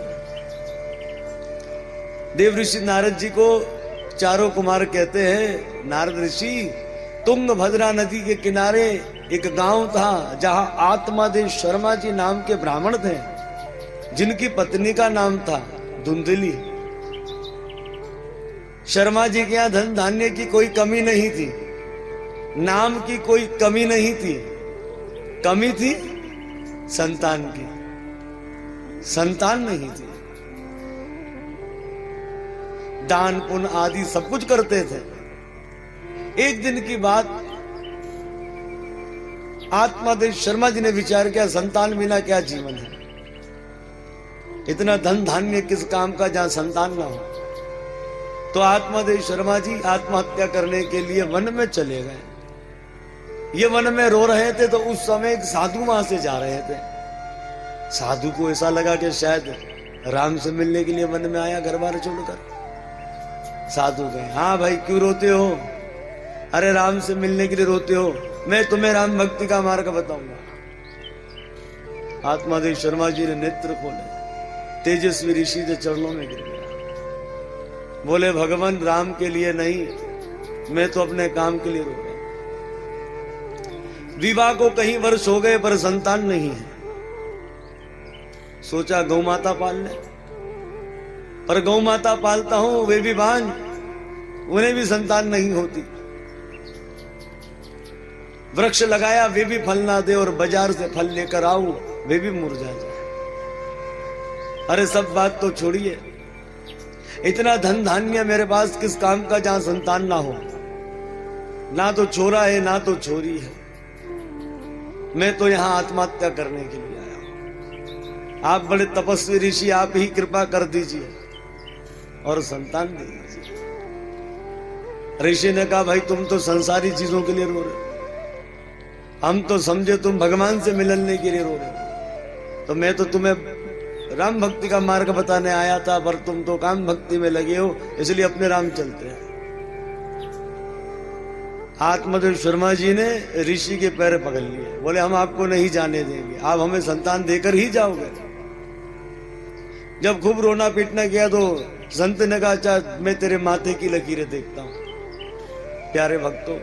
देव ऋषि नारद जी को चारों कुमार कहते हैं, नारद ऋषि तुंगभद्रा नदी के किनारे एक गांव था जहां आत्मादेव शर्मा जी नाम के ब्राह्मण थे, जिनकी पत्नी का नाम था धुंधली। शर्मा जी के यहां धन धान्य की कोई कमी नहीं थी, नाम की कोई कमी नहीं थी, कमी थी संतान की। संतान नहीं थी। दान पुण्य आदि सब कुछ करते थे। एक दिन की बात, आत्मादेव शर्मा जी ने विचार किया, संतान बिना क्या जीवन है, इतना धन धान्य किस काम का जहां संतान ना हो। तो आत्मादेव शर्मा जी आत्महत्या करने के लिए वन में चले गए। ये वन में रो रहे थे तो उस समय एक साधु वहां से जा रहे थे। साधु को ऐसा लगा कि शायद राम से मिलने के लिए वन में आया घर बार छोड़कर। साधु गए, हाँ भाई क्यों रोते हो? अरे राम से मिलने के लिए रोते हो, मैं तुम्हें राम भक्ति का मार्ग बताऊंगा। आत्मादेव शर्मा जी ने नेत्र खोले, तेजस्वी ऋषि के चरणों में गिर गया। बोले, भगवान राम के लिए नहीं, मैं तो अपने काम के लिए रो रहा। विवाह को कई वर्ष हो गए पर संतान नहीं है। सोचा गौ माता पाल ले, पर गौ माता पालता हूं वे भी बांझ, उन्हें भी संतान नहीं होती। वृक्ष लगाया वे भी फल ना दे, और बाजार से फल लेकर आऊं वे भी मुरझा जाए। अरे सब बात तो छोड़िए, इतना धन धान्य मेरे पास किस काम का जहां संतान ना हो। ना तो छोरा है ना तो छोरी है, मैं तो यहां आत्महत्या करने के लिए आया हूं। आप बड़े तपस्वी ऋषि, आप ही कृपा कर दीजिए और संतान दे दीजिए। ऋषि ने कहा, भाई तुम तो संसारी चीजों के लिए रो रहे हो, हम तो समझे तुम भगवान से मिलने के लिए रो रहे हो। तो मैं तो तुम्हें राम भक्ति का मार्ग बताने आया था, पर तुम तो काम भक्ति में लगे हो, इसलिए अपने राम चलते हैं। आत्मादेव शर्मा जी ने ऋषि के पैर पकड़ लिए। बोले, हम आपको नहीं जाने देंगे, आप हमें संतान देकर ही जाओगे। जब खूब रोना पीटना किया तो संत ने कहा, अच्छा मैं तेरे माथे की लकीरें देखता हूं। प्यारे भक्तों,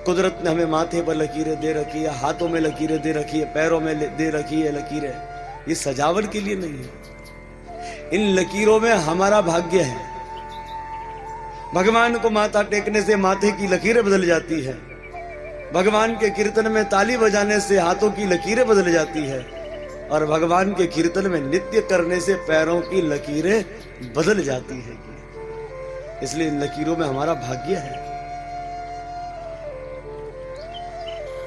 कुदरत ने हमें माथे पर लकीरें दे रखी है, हाथों में लकीरें दे रखी है, पैरों में दे रखी है लकीरें। ये सजावट के लिए नहीं है, इन लकीरों में हमारा भाग्य है। भगवान को माथा टेकने से माथे की लकीरें बदल जाती है, भगवान के कीर्तन में ताली बजाने से हाथों की लकीरें बदल जाती है, और भगवान के कीर्तन में नृत्य करने से पैरों की लकीरें बदल जाती है। इसलिए इन लकीरों में हमारा भाग्य है।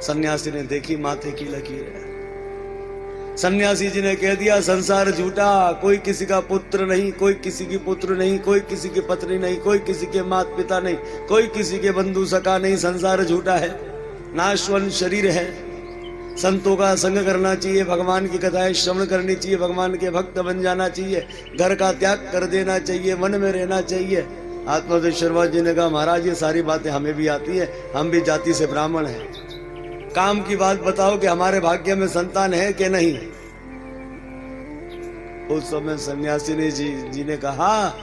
सन्यासी ने देखी माथे की लकीरें। सन्यासी जी ने कह दिया, संसार झूठा, कोई किसी का पुत्र नहीं, कोई किसी की पुत्र नहीं, कोई किसी की पत्नी नहीं, कोई किसी के माता पिता नहीं, कोई किसी के बंधु सखा नहीं। संसार झूठा है, नाशवान शरीर है। संतों का संग करना चाहिए, भगवान की कथाएं श्रवण करनी चाहिए, भगवान के भक्त बन जाना चाहिए, घर का त्याग कर देना चाहिए, वन में रहना चाहिए। आत्मादेव शर्मा जी ने कहा, महाराज ये सारी बातें हमें भी आती है, हम भी जाति से ब्राह्मण हैं। काम की बात बताओ कि हमारे भाग्य में संतान है कि नहीं। उस समय सन्यासी ने जी ने कहा,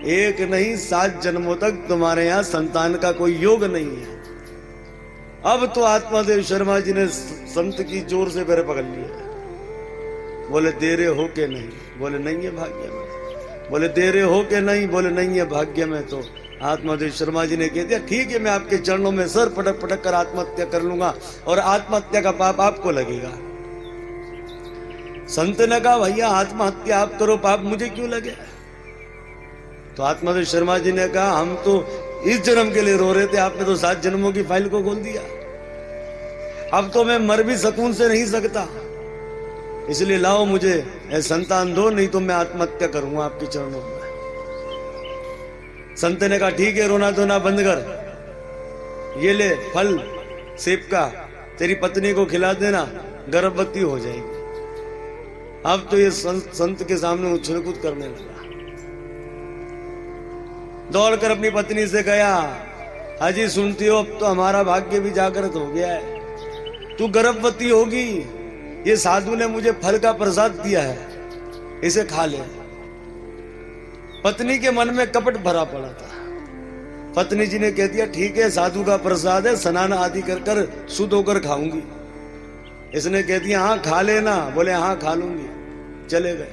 एक नहीं 7 जन्मों तक तुम्हारे यहाँ संतान का कोई योग नहीं है। अब तो आत्मादेव शर्मा जी ने संत की जोर से पैर पकड़ लिया। बोले, दे रहे हो के नहीं? बोले, नहीं है भाग्य में। बोले, दे रहे हो के नहीं? बोले, नहीं है भाग्य में। तो आत्मादेव शर्मा जी ने कह दिया, ठीक है, मैं आपके चरणों में सर पटक पटक कर आत्महत्या कर लूंगा, और आत्महत्या का पाप आपको लगेगा। संत ने कहा, भैया आत्महत्या आप करो, पाप मुझे क्यों लगे? तो आत्मादेव शर्मा जी ने कहा, हम तो इस जन्म के लिए रो रहे थे, आपने तो 7 जन्मों की फाइल को खोल दिया। अब तो मैं मर भी सकून से नहीं सकता, इसलिए लाओ मुझे संतान दो, नहीं तो मैं आत्महत्या करूंगा आपके चरणों में। संत ने कहा, ठीक है, रोना धोना बंद कर, ये ले फल सेब का, तेरी पत्नी को खिला देना, गर्भवती हो जाएगी। अब तो ये संत के सामने उछल कूद करने लगा। दौड़कर अपनी पत्नी से गया, हाजी सुनती हो, अब तो हमारा भाग्य भी जागृत हो गया है, तू गर्भवती होगी, ये साधु ने मुझे फल का प्रसाद दिया है, इसे खा ले। पत्नी के मन में कपट भरा पड़ा था। पत्नी जी ने कह दिया, ठीक है, साधु का प्रसाद है, स्नान आदि कर कर शुद्ध होकर खाऊंगी। इसने कह दिया, हाँ खा लेना। बोले, हाँ खा लूंगी। चले गए।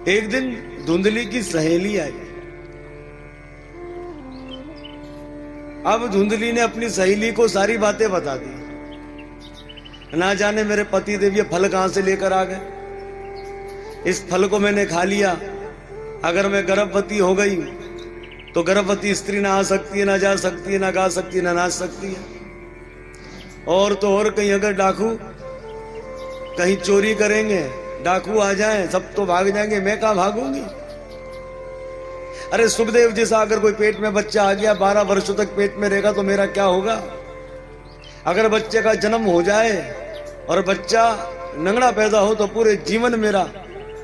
एक दिन धुंधली की सहेली आई। अब धुंधली ने अपनी सहेली को सारी बातें बता दी। ना जाने मेरे पति देव ये फल कहां से लेकर आ गए, इस फल को मैंने खा लिया, अगर मैं गर्भवती हो गई तो गर्भवती स्त्री ना आ सकती है, ना जा सकती है, ना गा सकती है, ना नाच सकती है। और तो और कहीं अगर डाकू कहीं चोरी करेंगे, डाकू आ जाएं, सब तो भाग जाएंगे, मैं कहां भागूंगी। अरे सुखदेव जैसा अगर कोई पेट में बच्चा आ गया, 12 वर्षों तक पेट में रहेगा तो मेरा क्या होगा। अगर बच्चे का जन्म हो जाए और बच्चा नंगड़ा पैदा हो तो पूरे जीवन मेरा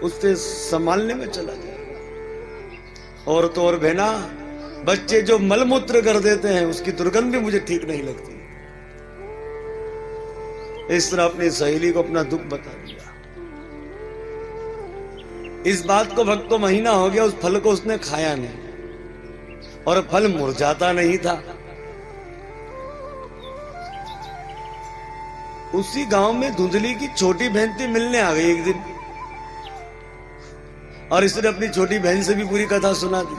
उससे संभालने में चला जाएगा। और तो और बहना, बच्चे जो मलमूत्र कर देते हैं उसकी दुर्गंध भी मुझे ठीक नहीं लगती। इस तरह अपनी सहेली को अपना दुख बता दिया। इस बात को भक्तों महीना हो गया, उस फल को उसने खाया नहीं और फल मुरझाता नहीं था। उसी गांव में धुंधली की छोटी बहन थी, मिलने आ गई एक दिन, और इसने अपनी छोटी बहन से भी पूरी कथा सुना दी।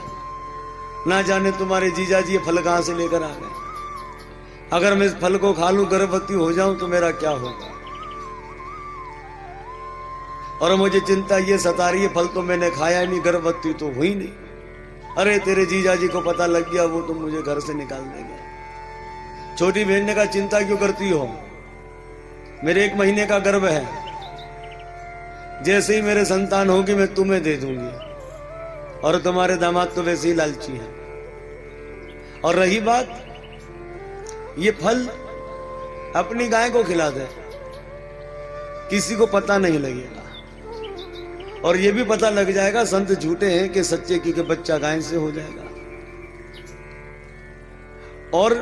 ना जाने तुम्हारे जीजा जी ये फल कहां से लेकर आ गए, अगर मैं इस फल को खा लूं, गर्भवती हो जाऊं तो मेरा क्या होगा, और मुझे चिंता ये सता रही है, फल तो मैंने खाया ही नहीं, गर्भवती तो हुई नहीं। अरे तेरे जीजा जी को पता लग गया, वो तो मुझे घर से निकाल देंगे। छोटी बहन ने कहा, चिंता क्यों करती हो, मेरे 1 महीने का गर्भ है, जैसे ही मेरे संतान होगी मैं तुम्हें दे दूंगी, और तुम्हारे दामाद तो वैसे ही लालची हैं। और रही बात, ये फल अपनी गाय को खिला दे, किसी को पता नहीं लगेगा, और ये भी पता लग जाएगा संत झूठे हैं कि सच्चे की, बच्चा गाय से हो जाएगा। और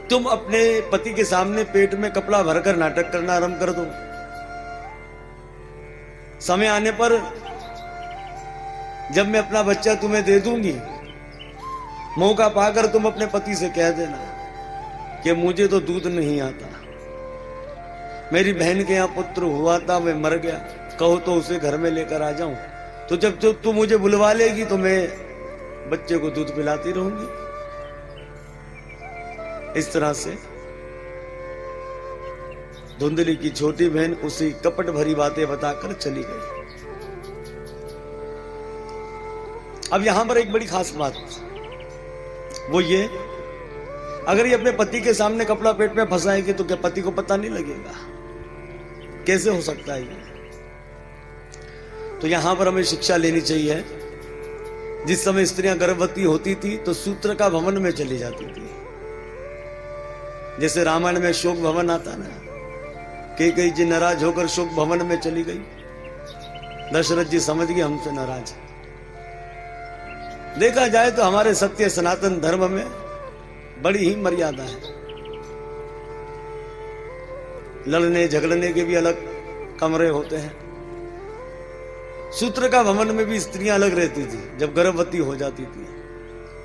तुम अपने पति के सामने पेट में कपड़ा भरकर नाटक करना आरंभ कर दो। समय आने पर जब मैं अपना बच्चा तुम्हें दे दूंगी, मौका पाकर तुम अपने पति से कह देना कि मुझे तो दूध नहीं आता, मेरी बहन के यहां पुत्र हुआ था, मैं मर गया, कहो तो उसे घर में लेकर आ जाऊं, तो जब तू मुझे बुलवा लेगी तो मैं बच्चे को दूध पिलाती रहूंगी। इस तरह से धुंधली की छोटी बहन उसी कपट भरी बातें बताकर चली गई। अब यहां पर एक बड़ी खास बात, वो ये, अगर ये अपने पति के सामने कपड़ा पेट में फंसाएगी तो क्या पति को पता नहीं लगेगा, कैसे हो सकता है ये। तो यहां पर हमें शिक्षा लेनी चाहिए। जिस समय स्त्रियां गर्भवती होती थी तो सूत्र का भवन में चली जाती थी। जैसे रामायण में शोक भवन आता ना, कई जी नाराज होकर शोक भवन में चली गई, दशरथ जी समझ गए हमसे नाराज। देखा जाए तो हमारे सत्य सनातन धर्म में बड़ी ही मर्यादा है। लड़ने झगड़ने के भी अलग कमरे होते हैं। सूत्र का भवन में भी स्त्रियां अलग रहती थी। जब गर्भवती हो जाती थी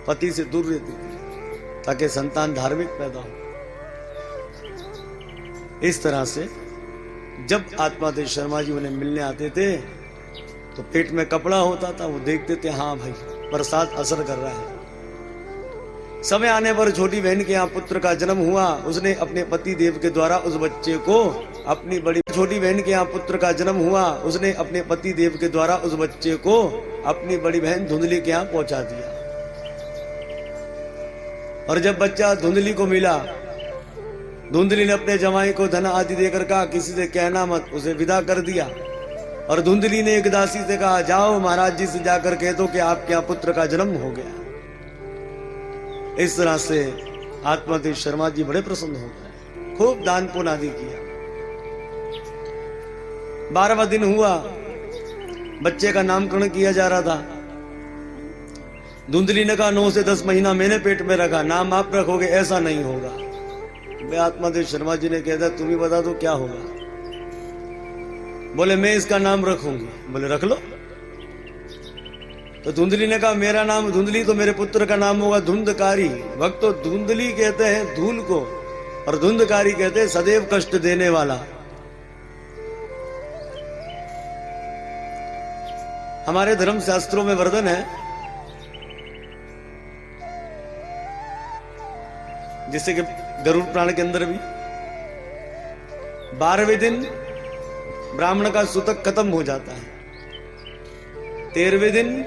पति से दूर रहती थी ताकि संतान धार्मिक पैदा हो। इस तरह से जब आत्मादेव शर्मा जी उन्हें मिलने आते थे तो पेट में कपड़ा होता था, वो देखते थे हाँ भाई प्रसाद असर कर रहा है। समय आने पर छोटी बहन के यहाँ पुत्र का जन्म हुआ। उसने अपने पति देव के द्वारा उस बच्चे को अपनी बड़ी छोटी बहन के यहाँ पुत्र का जन्म हुआ। उसने अपने पति देव के द्वारा उस बच्चे को अपनी बड़ी बहन धुंधली के यहाँ पहुंचा दिया। और जब बच्चा धुंधली को मिला, धुंधली ने अपने जमाई को धन आदि देकर कहा किसी से कहना मत, उसे विदा कर दिया। और धुंधली ने एक दासी से कहा जाओ महाराज जी से जाकर कह दो कि आपके यहाँ पुत्र का जन्म हो गया। इस तरह से आत्मादेव शर्मा जी बड़े प्रसन्न हो गए। खूब दान पुण्य आदि किया। 12वां दिन हुआ, बच्चे का नामकरण किया जा रहा था। धुंधली ने कहा 9 से 10 महीना मैंने पेट में रखा, नाम आप रखोगे, ऐसा नहीं होगा। मैं आत्मादेव शर्मा जी ने कह दिया तुम ही बता दो क्या होगा। बोले मैं इसका नाम रखूंगी। बोले रख लो। तो धुंधली ने कहा मेरा नाम धुंधली, तो मेरे पुत्र का नाम होगा धुंधकारी। भक्त तो धुंधली कहते हैं धूल को, और धुंधकारी कहते हैं सदैव कष्ट देने वाला। हमारे धर्म शास्त्रों में वर्णन है, जिससे कि गरुड़ पुराण के अंदर भी 12वें दिन ब्राह्मण का सूतक खत्म हो जाता है, 13वें दिन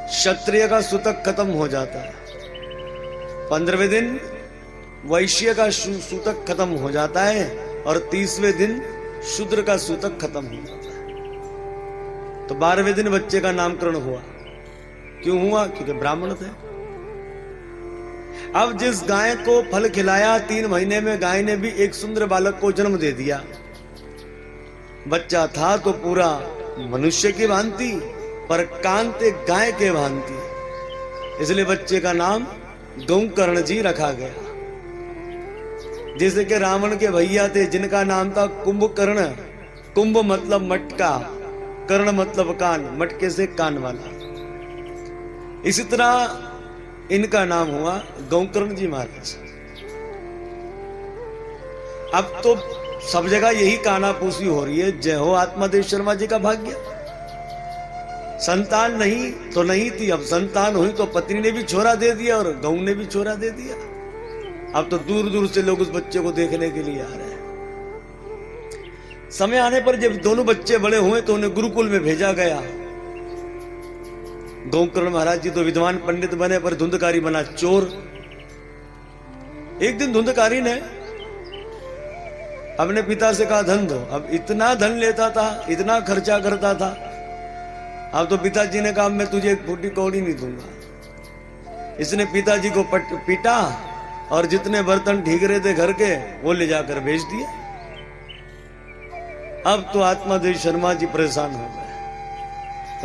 क्षत्रिय का सूतक खत्म हो जाता है, 15वें दिन वैश्य का सूतक खत्म हो जाता है, और 30वें दिन शूद्र का सूतक खत्म हो जाता है। तो 12वें दिन बच्चे का नामकरण हुआ। क्यों हुआ? क्योंकि ब्राह्मण थे। अब जिस गाय को फल खिलाया, 3 महीने में गाय ने भी एक सुंदर बालक को जन्म दे दिया। बच्चा था तो पूरा मनुष्य की भांति, पर कांते गाय के भांति, इसलिए बच्चे का नाम गौकर्ण जी रखा गया। जैसे कि रावण के भैया थे जिनका नाम था कुंभकर्ण। कुंभ मतलब मटका, कर्ण मतलब कान, मटके से कान वाला। इसी तरह इनका नाम हुआ गौकर्ण जी महाराज। अब तो सब जगह यही कानाफूसी हो रही है, जय हो आत्मादेव शर्मा जी का भाग्य। संतान नहीं तो नहीं थी, अब संतान हुई तो पत्नी ने भी छोरा दे दिया और गौ ने भी छोरा दे दिया। अब तो दूर दूर से लोग उस बच्चे को देखने के लिए आ रहे हैं। समय आने पर जब दोनों बच्चे बड़े हुए तो उन्हें गुरुकुल में भेजा गया। गौकर्ण महाराज जी तो विद्वान पंडित बने, पर धुंधकारी बना चोर। एक दिन धुंधकारी ने अपने पिता से कहा धन दो। अब इतना धन लेता था, इतना खर्चा करता था। अब तो पिताजी ने कहा मैं तुझे एक फूटी कौड़ी नहीं दूंगा। इसने पिताजी को पीटा और जितने बर्तन ठीक रहे थे घर के वो ले जाकर बेच दिए। अब तो आत्मादेव शर्मा जी परेशान हो गए,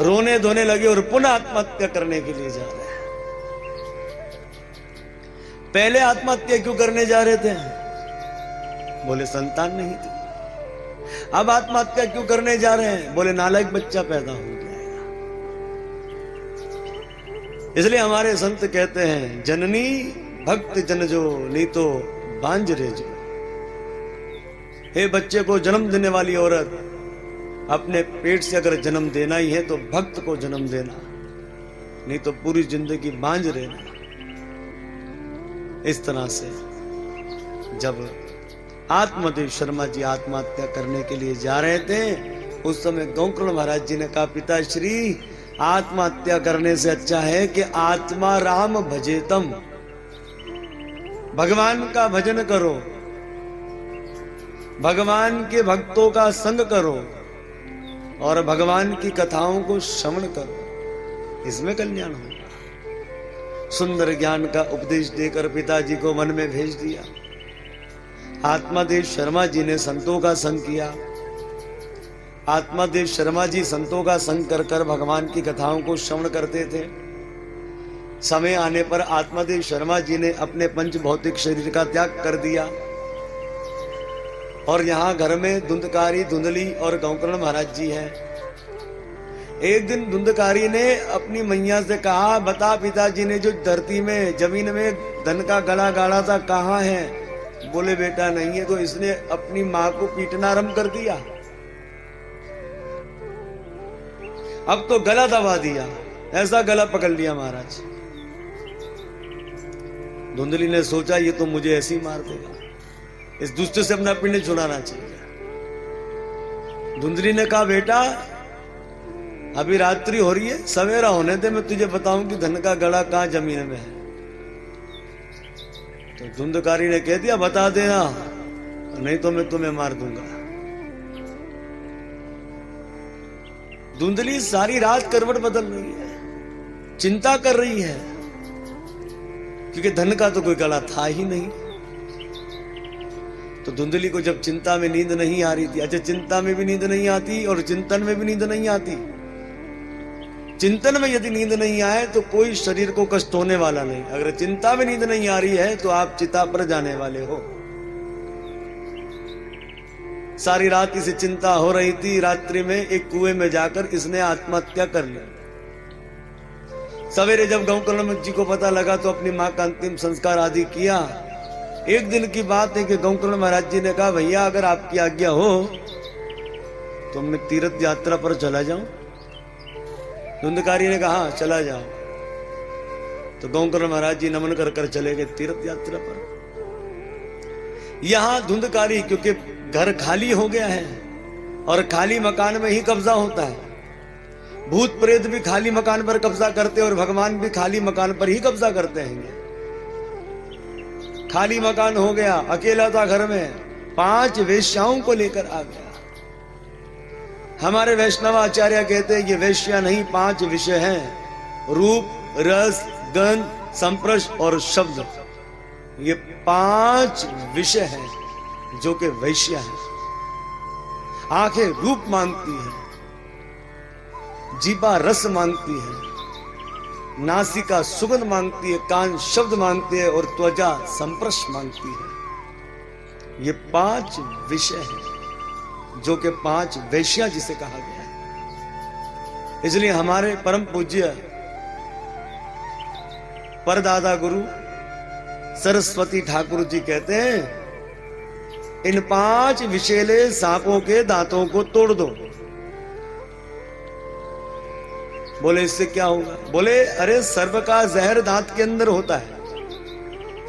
रोने धोने लगे और पुनः आत्महत्या करने के लिए जा रहे हैं। पहले आत्महत्या क्यों करने जा रहे थे? बोले संतान नहीं थी। अब आत्महत्या क्यों करने जा रहे हैं? बोले नालायक बच्चा पैदा हो जाएगा। इसलिए हमारे संत कहते हैं जननी भक्त जन जो नहीं तो बांझरे जो। हे बच्चे को जन्म देने वाली औरत, अपने पेट से अगर जन्म देना ही है तो भक्त को जन्म देना, नहीं तो पूरी जिंदगी बांझ रहना। इस तरह से जब आत्मादेव शर्मा जी आत्महत्या करने के लिए जा रहे थे, उस समय गौकर्ण महाराज जी ने कहा पिताश्री, आत्महत्या करने से अच्छा है कि आत्मा राम भजेतम, भगवान का भजन करो, भगवान के भक्तों का संग करो और भगवान की कथाओं को श्रवण करो, इसमें कल्याण होगा। सुंदर ज्ञान का उपदेश देकर पिताजी को वन में भेज दिया। आत्मादेव शर्मा जी ने संतों का संग किया। आत्मादेव शर्मा जी संतों का संग कर कर भगवान की कथाओं को श्रवण करते थे। समय आने पर आत्मादेव शर्मा जी ने अपने पंच भौतिक शरीर का त्याग कर दिया और यहाँ घर में धुंधकारी, धुंधली और गौकर्ण महाराज जी हैं। एक दिन धुंधकारी ने अपनी मैया से कहा, बता पिताजी ने जो धरती में जमीन में धन का गला गाड़ा था कहाँ है? बोले बेटा नहीं है। तो इसने अपनी माँ को पीटना आरंभ कर दिया। अब तो गला दबा दिया, ऐसा गला पकड़ लिया महाराज। धुंधली ने सोचा ये तो मुझे ऐसे ही मार देगा, इस दुष्ट से अपना पिंड छुड़ाना चाहिए। धुंधली ने कहा बेटा अभी रात्रि हो रही है, सवेरा होने दे, मैं तुझे बताऊं कि धन का गड़ा कहां जमीन में है। तो धुंधकारी ने कह दिया बता देना, नहीं तो मैं तुम्हें मार दूंगा। धुंधली सारी रात करवट बदल रही है, चिंता कर रही है, क्योंकि धन का तो कोई गला था ही नहीं। तो धुंधली को जब चिंता में नींद नहीं आ रही थी, अच्छा चिंता में भी नींद नहीं आती और चिंतन में भी नींद नहीं आती। चिंतन में यदि नींद नहीं आए तो कोई शरीर को कष्ट होने वाला नहीं, अगर चिंता में नींद नहीं आ रही है तो आप चिता पर जाने वाले हो। सारी रात इसे चिंता हो रही थी, रात्रि में एक कुएं में जाकर इसने आत्महत्या कर ली। सवेरे जब गौकर्ण जी को पता लगा तो अपनी मां का अंतिम संस्कार आदि किया। एक दिन की बात है कि गौकर्ण महाराज जी ने कहा, भैया अगर आपकी आज्ञा हो तो मैं तीर्थ यात्रा पर चला जाऊं। धुंधकारी ने कहा हाँ चला जाओ। तो गौकर्ण महाराज जी नमन कर कर चले गए तीर्थ यात्रा पर। यहां धुंधकारी, क्योंकि घर खाली हो गया है और खाली मकान में ही कब्जा होता है, भूत प्रेत भी खाली मकान पर कब्जा करते और भगवान भी खाली मकान पर ही कब्जा करते हैं। खाली मकान हो गया, अकेला था घर में, 5 वेश्याओं को लेकर आ गया। हमारे वैष्णव आचार्य कहते हैं ये वेश्या नहीं, 5 विषय हैं, रूप, रस, गंध, संप्रश और शब्द। ये 5 विषय हैं जो कि वैश्या है। आंखें रूप मांगती है, जीभा रस मांगती है, नासिका सुगंध मांगती है, कान शब्द मांगते हैं और त्वचा संप्रश मांगती है। ये 5 विषय हैं जो कि 5 वैश्या जिसे कहा गया है। इसलिए हमारे परम पूज्य परदादा गुरु सरस्वती ठाकुर जी कहते हैं, इन 5 विषैले सांपों के दांतों को तोड़ दो। बोले इससे क्या होगा? बोले अरे सर्प का जहर दांत के अंदर होता है,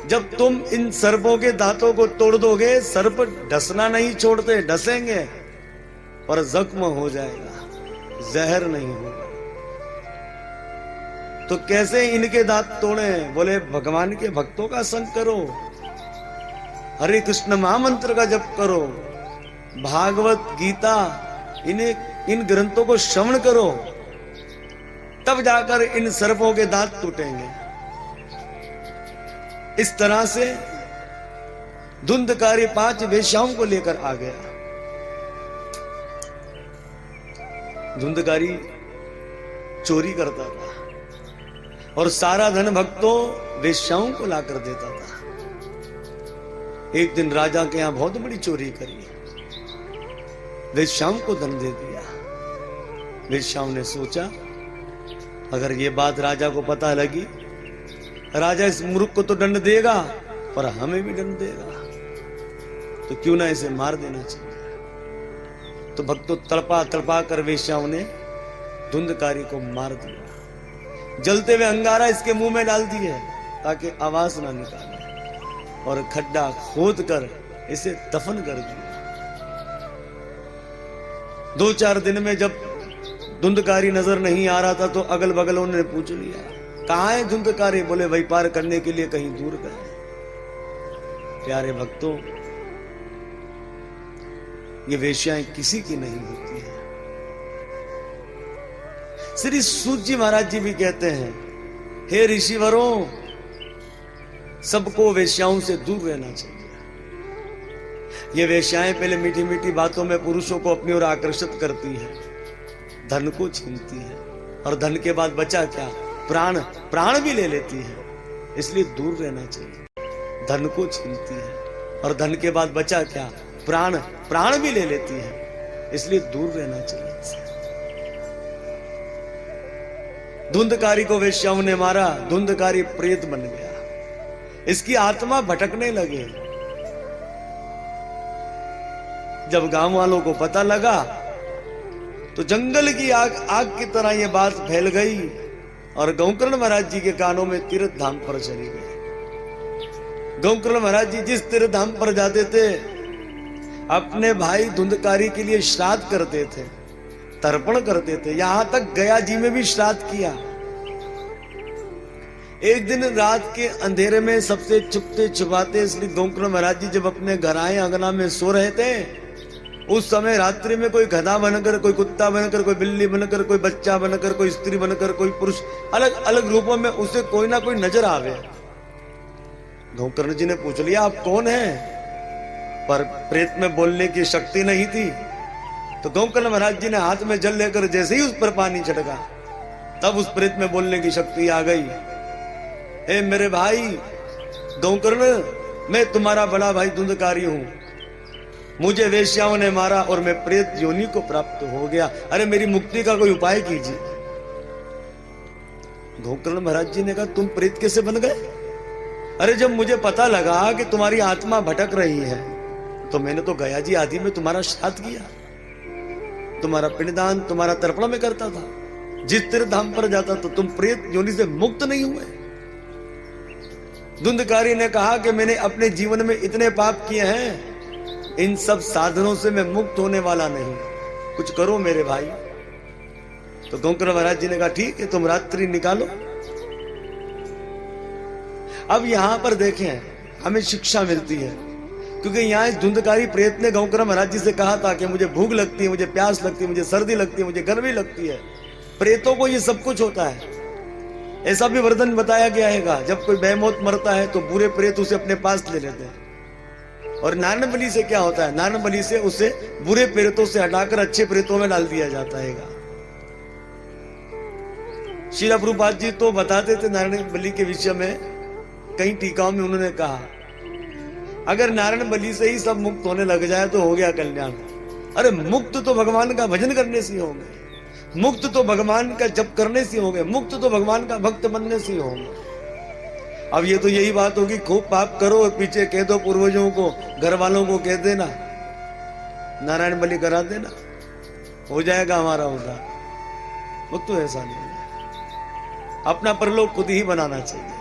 जब तुम इन सर्पों के दांतों को तोड़ दोगे, सर्प डसना नहीं छोड़ते, डसेंगे पर जख्म हो जाएगा, जहर नहीं होगा। तो कैसे इनके दांत तोड़े? बोले भगवान के भक्तों का संग करो, हरे कृष्ण महामंत्र का जप करो, भागवत गीता इन ग्रंथों को श्रवण करो, तब जाकर इन सर्पों के दांत टूटेंगे। इस तरह से धुंधकारी 5 वेश्याओं को लेकर आ गया। धुंधकारी चोरी करता था और सारा धन भक्तों वेश्याओं को लाकर देता था। एक दिन राजा के यहां बहुत बड़ी चोरी करी, वेश्याओं को धन दे दिया। वेश्याओं ने सोचा अगर ये बात राजा को पता लगी, राजा इस मूर्ख को तो दंड देगा पर हमें भी दंड देगा, तो क्यों ना इसे मार देना चाहिए। तो भक्तों तड़पा तड़पा कर वेश्याओं ने धुंधकारी को मार दिया। जलते हुए अंगारा इसके मुंह में डाल दिए ताकि आवाज ना निकाले और खड्डा खोद कर इसे दफन कर दिया। 2-4 दिन में जब धुंधकारी नजर नहीं आ रहा था तो अगल बगल उन्होंने पूछ लिया, कहां है धुंधकारी? बोले व्यापार करने के लिए कहीं दूर गए। प्यारे भक्तों, ये वेश्याएं किसी की नहीं होती है। श्री सूत जी महाराज जी भी कहते हैं, हे ऋषिवरों, सबको वेश्याओं से दूर रहना चाहिए। ये वेश्याएं पहले मीठी मीठी बातों में पुरुषों को अपनी ओर आकर्षित करती हैं, धन को छीनती है और धन के बाद बचा क्या? प्राण भी ले लेती है, इसलिए दूर रहना चाहिए। धन को छीनती है और धन के बाद बचा क्या? प्राण भी ले लेती है, इसलिए दूर रहना चाहिए। धुंधकारी को वेश्याओं ने मारा, धुंधकारी प्रेत बन गया, इसकी आत्मा भटकने लगे। जब गांव वालों को पता लगा तो जंगल की आग की तरह यह बात फैल गई और गौकर्ण महाराज जी के कानों में तीर्थ धाम पर चली गई। गौकर्ण महाराज जी जिस तीर्थ धाम पर जाते थे, अपने भाई धुंधकारी के लिए श्राद्ध करते थे, तर्पण करते थे। यहां तक गया जी में भी श्राद्ध किया। एक दिन रात के अंधेरे में सबसे छुपते छुपाते श्री गौकर्ण महाराज जी जब अपने घर आए, अंगना में सो रहे थे, उस समय रात्रि में कोई गधा बनकर, कोई कुत्ता बनकर, कोई बिल्ली बनकर, कोई बच्चा बनकर, कोई स्त्री बनकर, कोई पुरुष, अलग अलग रूपों में उसे कोई ना कोई नजर आवे। गौकर्ण जी ने पूछ लिया, आप कौन हैं? पर प्रेत में बोलने की शक्ति नहीं थी। तो गोकर्ण महाराज जी ने हाथ में जल लेकर जैसे ही उस पर पानी छिड़का, तब उस प्रेत में बोलने की शक्ति आ गई। हे मेरे भाई गोकर्ण, मैं तुम्हारा बड़ा भाई धुंधकारी हूं। मुझे वेश्याओं ने मारा और मैं प्रेत योनि को प्राप्त हो गया। अरे मेरी मुक्ति का कोई उपाय कीजिए। गोकर्ण महाराज जी ने कहा, तुम प्रेत कैसे बन गए? अरे जब मुझे पता लगा कि तुम्हारी आत्मा भटक रही है, तो मैंने तो गया जी आदि में तुम्हारा श्राद्ध किया, तुम्हारा पिंडदान, तुम्हारा तर्पण में करता था। जिस तीर्थ धाम पर जाता तो तुम प्रेत योनि से मुक्त नहीं हुए। धुंधकारी ने कहा कि मैंने अपने जीवन में इतने पाप किए हैं, इन सब साधनों से मैं मुक्त होने वाला नहीं, कुछ करो मेरे भाई। तो गोकर्ण महाराज जी ने कहा, ठीक है, तुम रात्रि निकालो। अब यहां पर देखें, हमें शिक्षा मिलती है, क्योंकि यहाँ इस धुंधकारी प्रेत ने गोकर्ण महाराज जी से कहा था कि मुझे भूख लगती है, मुझे प्यास लगती है, मुझे सर्दी लगती है, मुझे गर्मी लगती है। प्रेतों को ये सब कुछ होता है। ऐसा भी वर्णन बताया गया है, जब कोई बेमौत मरता है तो बुरे प्रेत उसे अपने पास ले लेते हैं। और नारायण बलि से क्या होता है? नारायण बलि से उसे बुरे प्रेतों से हटाकर अच्छे प्रेतों में डाल दिया जाता है। श्रील प्रभुपाद जी तो बताते थे नारायण बलि के विषय में, कई टीकाओं में उन्होंने कहा, अगर नारायण बलि से ही सब मुक्त होने लग जाए तो हो गया कल्याण। अरे मुक्त तो भगवान का भजन करने से होंगे, मुक्त तो भगवान का जप करने से होंगे, मुक्त तो भगवान का भक्त बनने से होंगे। अब ये तो यही बात होगी, खूब पाप करो, पीछे कह दो पूर्वजों को, घर वालों को कह देना, नारायण बलि करा देना, हो जाएगा हमारा उद्धार। वो तो ऐसा नहीं है, अपना परलोक खुद ही बनाना चाहिए।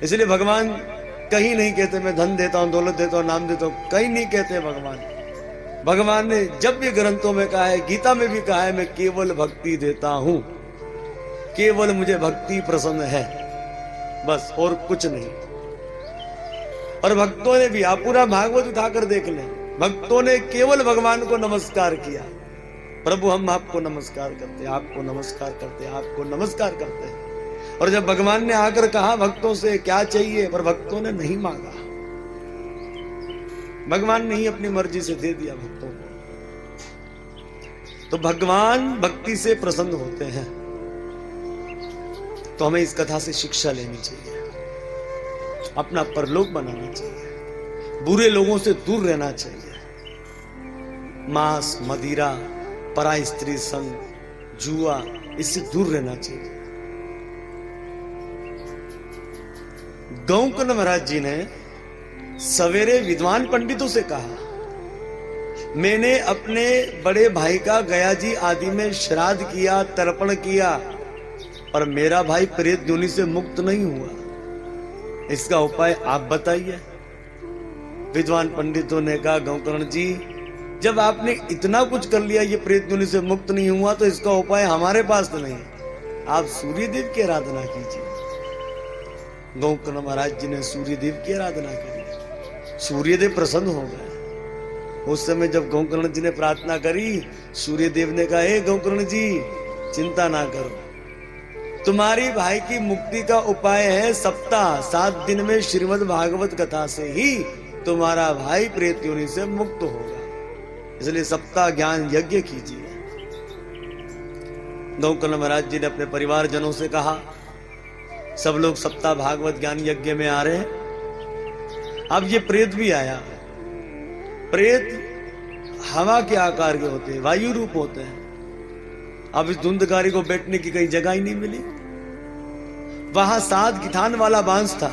इसलिए भगवान कहीं नहीं कहते मैं धन देता हूं, दौलत देता हूं, नाम देता हूं, कहीं नहीं कहते भगवान। भगवान ने जब भी ग्रंथों में कहा है, गीता में भी कहा है, मैं केवल भक्ति देता हूं, केवल मुझे भक्ति प्रसन्न है, बस और कुछ नहीं। और भक्तों ने भी, आप पूरा भागवत उठाकर देख लें, भक्तों ने केवल भगवान को नमस्कार किया। प्रभु हम आपको नमस्कार करते हैं, आपको नमस्कार करते हैं, आपको नमस्कार करते हैं। और जब भगवान ने आकर कहा भक्तों से क्या चाहिए, पर भक्तों ने नहीं मांगा, भगवान ने ही अपनी मर्जी से दे दिया भक्तों को। तो भगवान भक्ति से प्रसन्न होते हैं। तो हमें इस कथा से शिक्षा लेनी चाहिए, अपना परलोक बनाना चाहिए, बुरे लोगों से दूर रहना चाहिए, मांस, मदिरा, पराई स्त्री संग, जुआ, इससे दूर रहना चाहिए। गोकर्ण महाराज जी ने सवेरे विद्वान पंडितों से कहा, मैंने अपने बड़े भाई का गया जी आदि में श्राद्ध किया, तर्पण किया, पर मेरा भाई प्रेत योनि से मुक्त नहीं हुआ, इसका उपाय आप बताइए। विद्वान पंडितों ने कहा, गोकर्ण जी जब आपने इतना कुछ कर लिया, ये प्रेत योनि से मुक्त नहीं हुआ, तो इसका उपाय हमारे पास तो नहीं, आप सूर्य देव की आराधना कीजिए। गोकर्ण महाराज जी ने सूर्य देव की आराधना करी, सूर्य देव प्रसन्न हो गए। उस समय जब गोकर्ण जी ने प्रार्थना करी, सूर्य देव ने कहा, हे गोकर्ण जी चिंता ना करो, तुम्हारी भाई की मुक्ति का उपाय है सप्ताह, 7 दिन में श्रीमद् भागवत कथा से ही तुम्हारा भाई प्रेत योनि से मुक्त होगा, इसलिए सप्ताह ज्ञान यज्ञ कीजिए। गोकर्ण महाराज जी ने अपने परिवारजनों से कहा, सब लोग सप्ताह भागवत ज्ञान यज्ञ में आ रहे हैं। अब ये प्रेत भी आया। प्रेत हवा के आकार के होते हैं, वायु रूप होते हैं। अब इस धुंधकारी को बैठने की कहीं जगह ही नहीं मिली। वहां 7 गिठान वाला बांस था,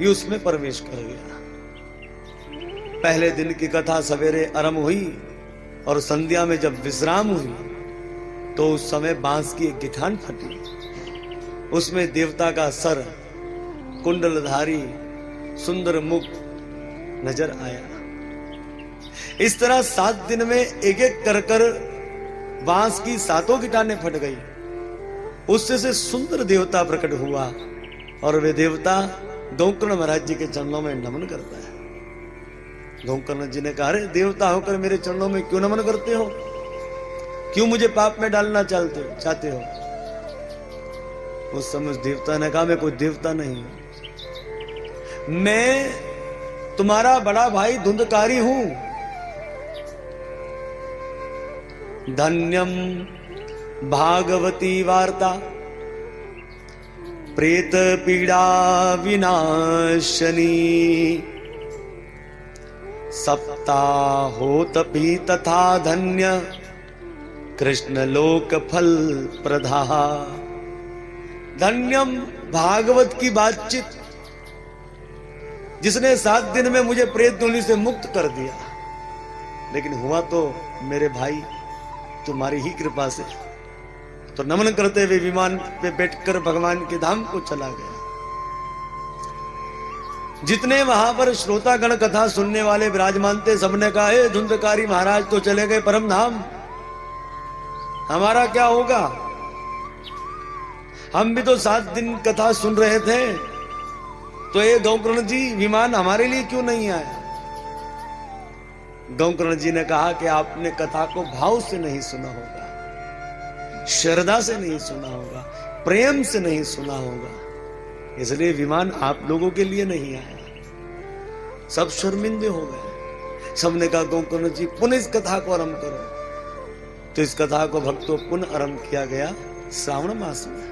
ये उसमें प्रवेश कर गया। पहले दिन की कथा सवेरे आरंभ हुई और संध्या में जब विश्राम हुई, तो उस समय बांस की एक गिठान फटी, उसमें देवता का सर, कुंडलधारी सुंदर मुख नजर आया। इस तरह 7 दिन में एक एक कर बांस की 7 गिठानें फट गई। उससे से सुंदर देवता प्रकट हुआ और वे देवता गोकर्ण महाराज जी के चरणों में नमन करता है। गोकर्ण जी ने कहा, अरे देवता होकर मेरे चरणों में क्यों नमन करते हो, क्यों मुझे पाप में डालना चाहते हो? उस समय उस देवता ने कहा, मैं कोई देवता नहीं, मैं तुम्हारा बड़ा भाई धुंधकारी हूं। धन्यम भागवती वार्ता प्रेत पीड़ा विनाशनी सप्ताहोतपि तथा धन्य कृष्ण लोक फल प्रदा। धन्यम भागवत की बातचीत, जिसने 7 दिन में मुझे प्रेत योनि से मुक्त कर दिया। लेकिन हुआ तो मेरे भाई तुम्हारी ही कृपा से। तो नमन करते हुए विमान पे बैठकर भगवान के धाम को चला गया। जितने वहां पर श्रोतागण कथा सुनने वाले विराजमान थे, सबने कहा, हे धुंधकारी महाराज तो चले गए परम धाम, हमारा क्या होगा? हम भी तो 7 दिन कथा सुन रहे थे, तो ये गौकर्ण जी विमान हमारे लिए क्यों नहीं आए? गौकर्ण जी ने कहा कि आपने कथा को भाव से नहीं सुना होगा, श्रद्धा से नहीं सुना होगा, प्रेम से नहीं सुना होगा, इसलिए विमान आप लोगों के लिए नहीं आया। सब शर्मिंदे हो गए। सबने कहा, गौकर्ण जी पुनः इस कथा को आरंभ करो। तो इस कथा को भक्तों पुनः आरंभ किया गया श्रावण मास में।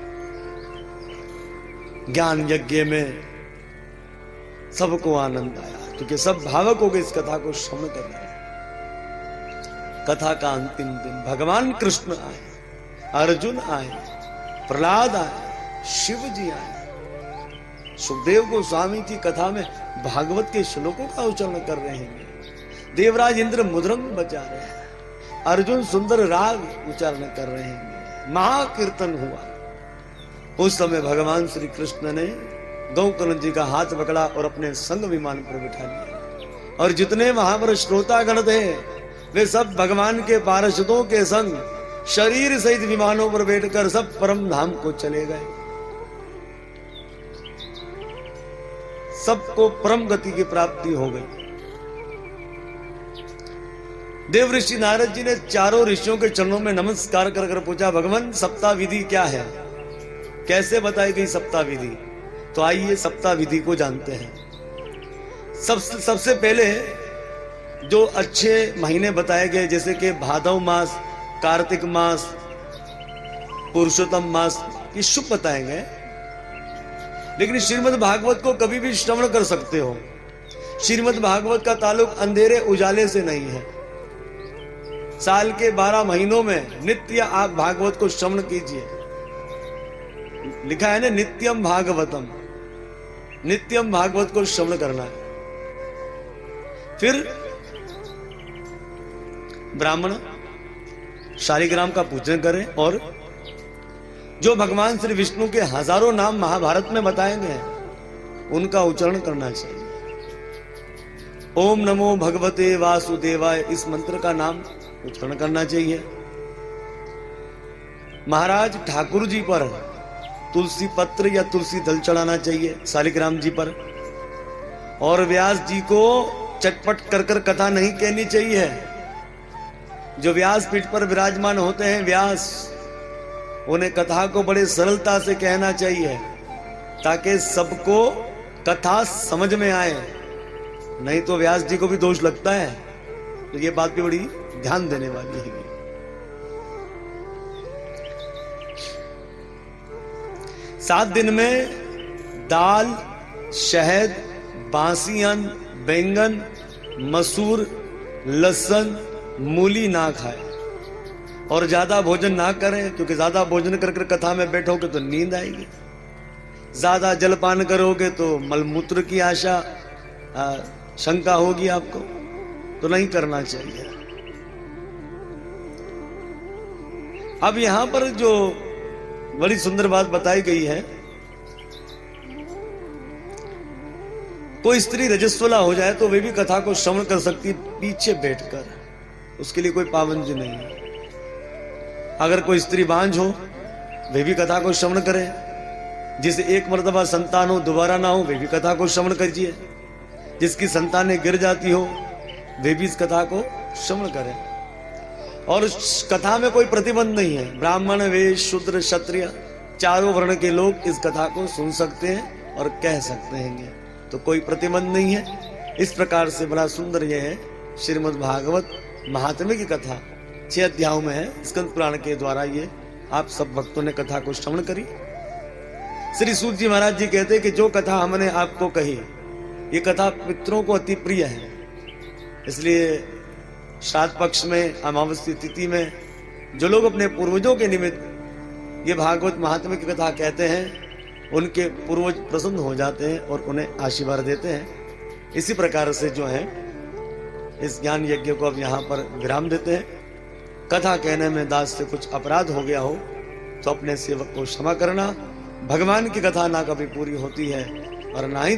ज्ञान यज्ञ में सबको आनंद आया, क्योंकि सब भावक हो गए इस कथा को श्रवण करने। कथा का अंतिम दिन भगवान कृष्ण आए, अर्जुन आए, प्रहलाद आए, शिव जी आए। सुखदेव गोस्वामी की कथा में भागवत के श्लोकों का उच्चारण कर रहे हैं। देवराज इंद्र मुद्रंग बजा रहे हैं। अर्जुन सुंदर राग उच्चारण कर रहे हैं। महाकीर्तन हुआ। उस समय भगवान श्री कृष्ण ने गौकर्ण जी का हाथ पकड़ा और अपने संग विमान पर बिठा लिया। और जितने वहां पर श्रोतागण थे, वे सब भगवान के पार्षदों के संग शरीर सहित विमानों पर बैठकर सब परम धाम को चले गए। सबको परम गति की प्राप्ति हो गई। देव ऋषि नारद जी ने चारों ऋषियों के चरणों में नमस्कार कर कर पूछा, भगवान सप्ताह विधि क्या है? कैसे बताई गई सप्ताह विधि? तो आइए सप्ताह विधि को जानते हैं। सबसे पहले जो अच्छे महीने बताए गए, जैसे कि भादव मास, कार्तिक मास, पुरुषोत्तम मास, ये शुभ बताए गए। लेकिन श्रीमद् भागवत को कभी भी श्रवण कर सकते हो। श्रीमद् भागवत का ताल्लुक अंधेरे उजाले से नहीं है। साल के 12 महीनों में नित्य आप भागवत को श्रवण कीजिए। लिखा है ना, नित्यम भागवतम, नित्यम भागवत को श्रवण करना है। फिर ब्राह्मण शालिग्राम का पूजन करें और जो भगवान श्री विष्णु के हजारों नाम महाभारत में बताए गए हैं, उनका उच्चारण करना चाहिए। ओम नमो भगवते वासुदेवाय, इस मंत्र का नाम उच्चारण करना चाहिए। महाराज ठाकुर जी पर तुलसी पत्र या तुलसी दल चढ़ाना चाहिए, शालिग्राम जी पर। और व्यास जी को चटपट कर कर कथा नहीं कहनी चाहिए। जो व्यास पीठ पर विराजमान होते हैं व्यास, उन्हें कथा को बड़े सरलता से कहना चाहिए, ताकि सबको कथा समझ में आए। नहीं तो व्यास जी को भी दोष लगता है। तो ये बात भी बड़ी ध्यान देने वाली है। 7 दिन में दाल, शहद, बासियन, बैंगन, मसूर, लहसुन, मूली ना खाए और ज्यादा भोजन ना करें, क्योंकि ज्यादा भोजन कर कथा में बैठोगे तो नींद आएगी। ज्यादा जलपान करोगे तो मलमूत्र की आशा शंका होगी आपको, तो नहीं करना चाहिए। अब यहां पर जो बड़ी सुंदर बात बताई गई है, कोई स्त्री रजस्वला हो जाए तो वे भी कथा को श्रवण कर सकती पीछे बैठकर, उसके लिए कोई पाबंदी नहीं है। अगर कोई स्त्री बांझ हो, वे भी कथा को श्रवण करें। जिसे एक मर्तबा संतान हो, दोबारा ना हो, वे भी कथा को श्रवण कीजिए। जिसकी संतानें गिर जाती हो, वे भी इस कथा को श्रवण करें। और उस कथा में कोई प्रतिबंध नहीं है। ब्राह्मण, वैश्य, शूद्र, क्षत्रिय, चारों वर्ण के लोग इस कथा को सुन सकते हैं और कह सकते हैं, तो कोई प्रतिबंध नहीं है। इस प्रकार से बड़ा सुंदर यह है श्रीमद् भागवत महात्म्य की कथा 6 अध्यायों में है। स्कंद पुराण के द्वारा ये आप सब भक्तों ने कथा को श्रवण करी। श्री सूत जी महाराज जी कहते कि जो कथा हमने आपको कही ये कथा पितरों को अति प्रिय है, इसलिए श्राद्ध पक्ष में अमावस्या तिथि में जो लोग अपने पूर्वजों के निमित्त ये भागवत महात्म्य की कथा कहते हैं उनके पूर्वज प्रसन्न हो जाते हैं और उन्हें आशीर्वाद देते हैं। इसी प्रकार से जो है इस ज्ञान यज्ञ को अब यहाँ पर विराम देते हैं। कथा कहने में दास से कुछ अपराध हो गया हो तो अपने सेवक को क्षमा करना। भगवान की कथा ना कभी पूरी होती है और ना ही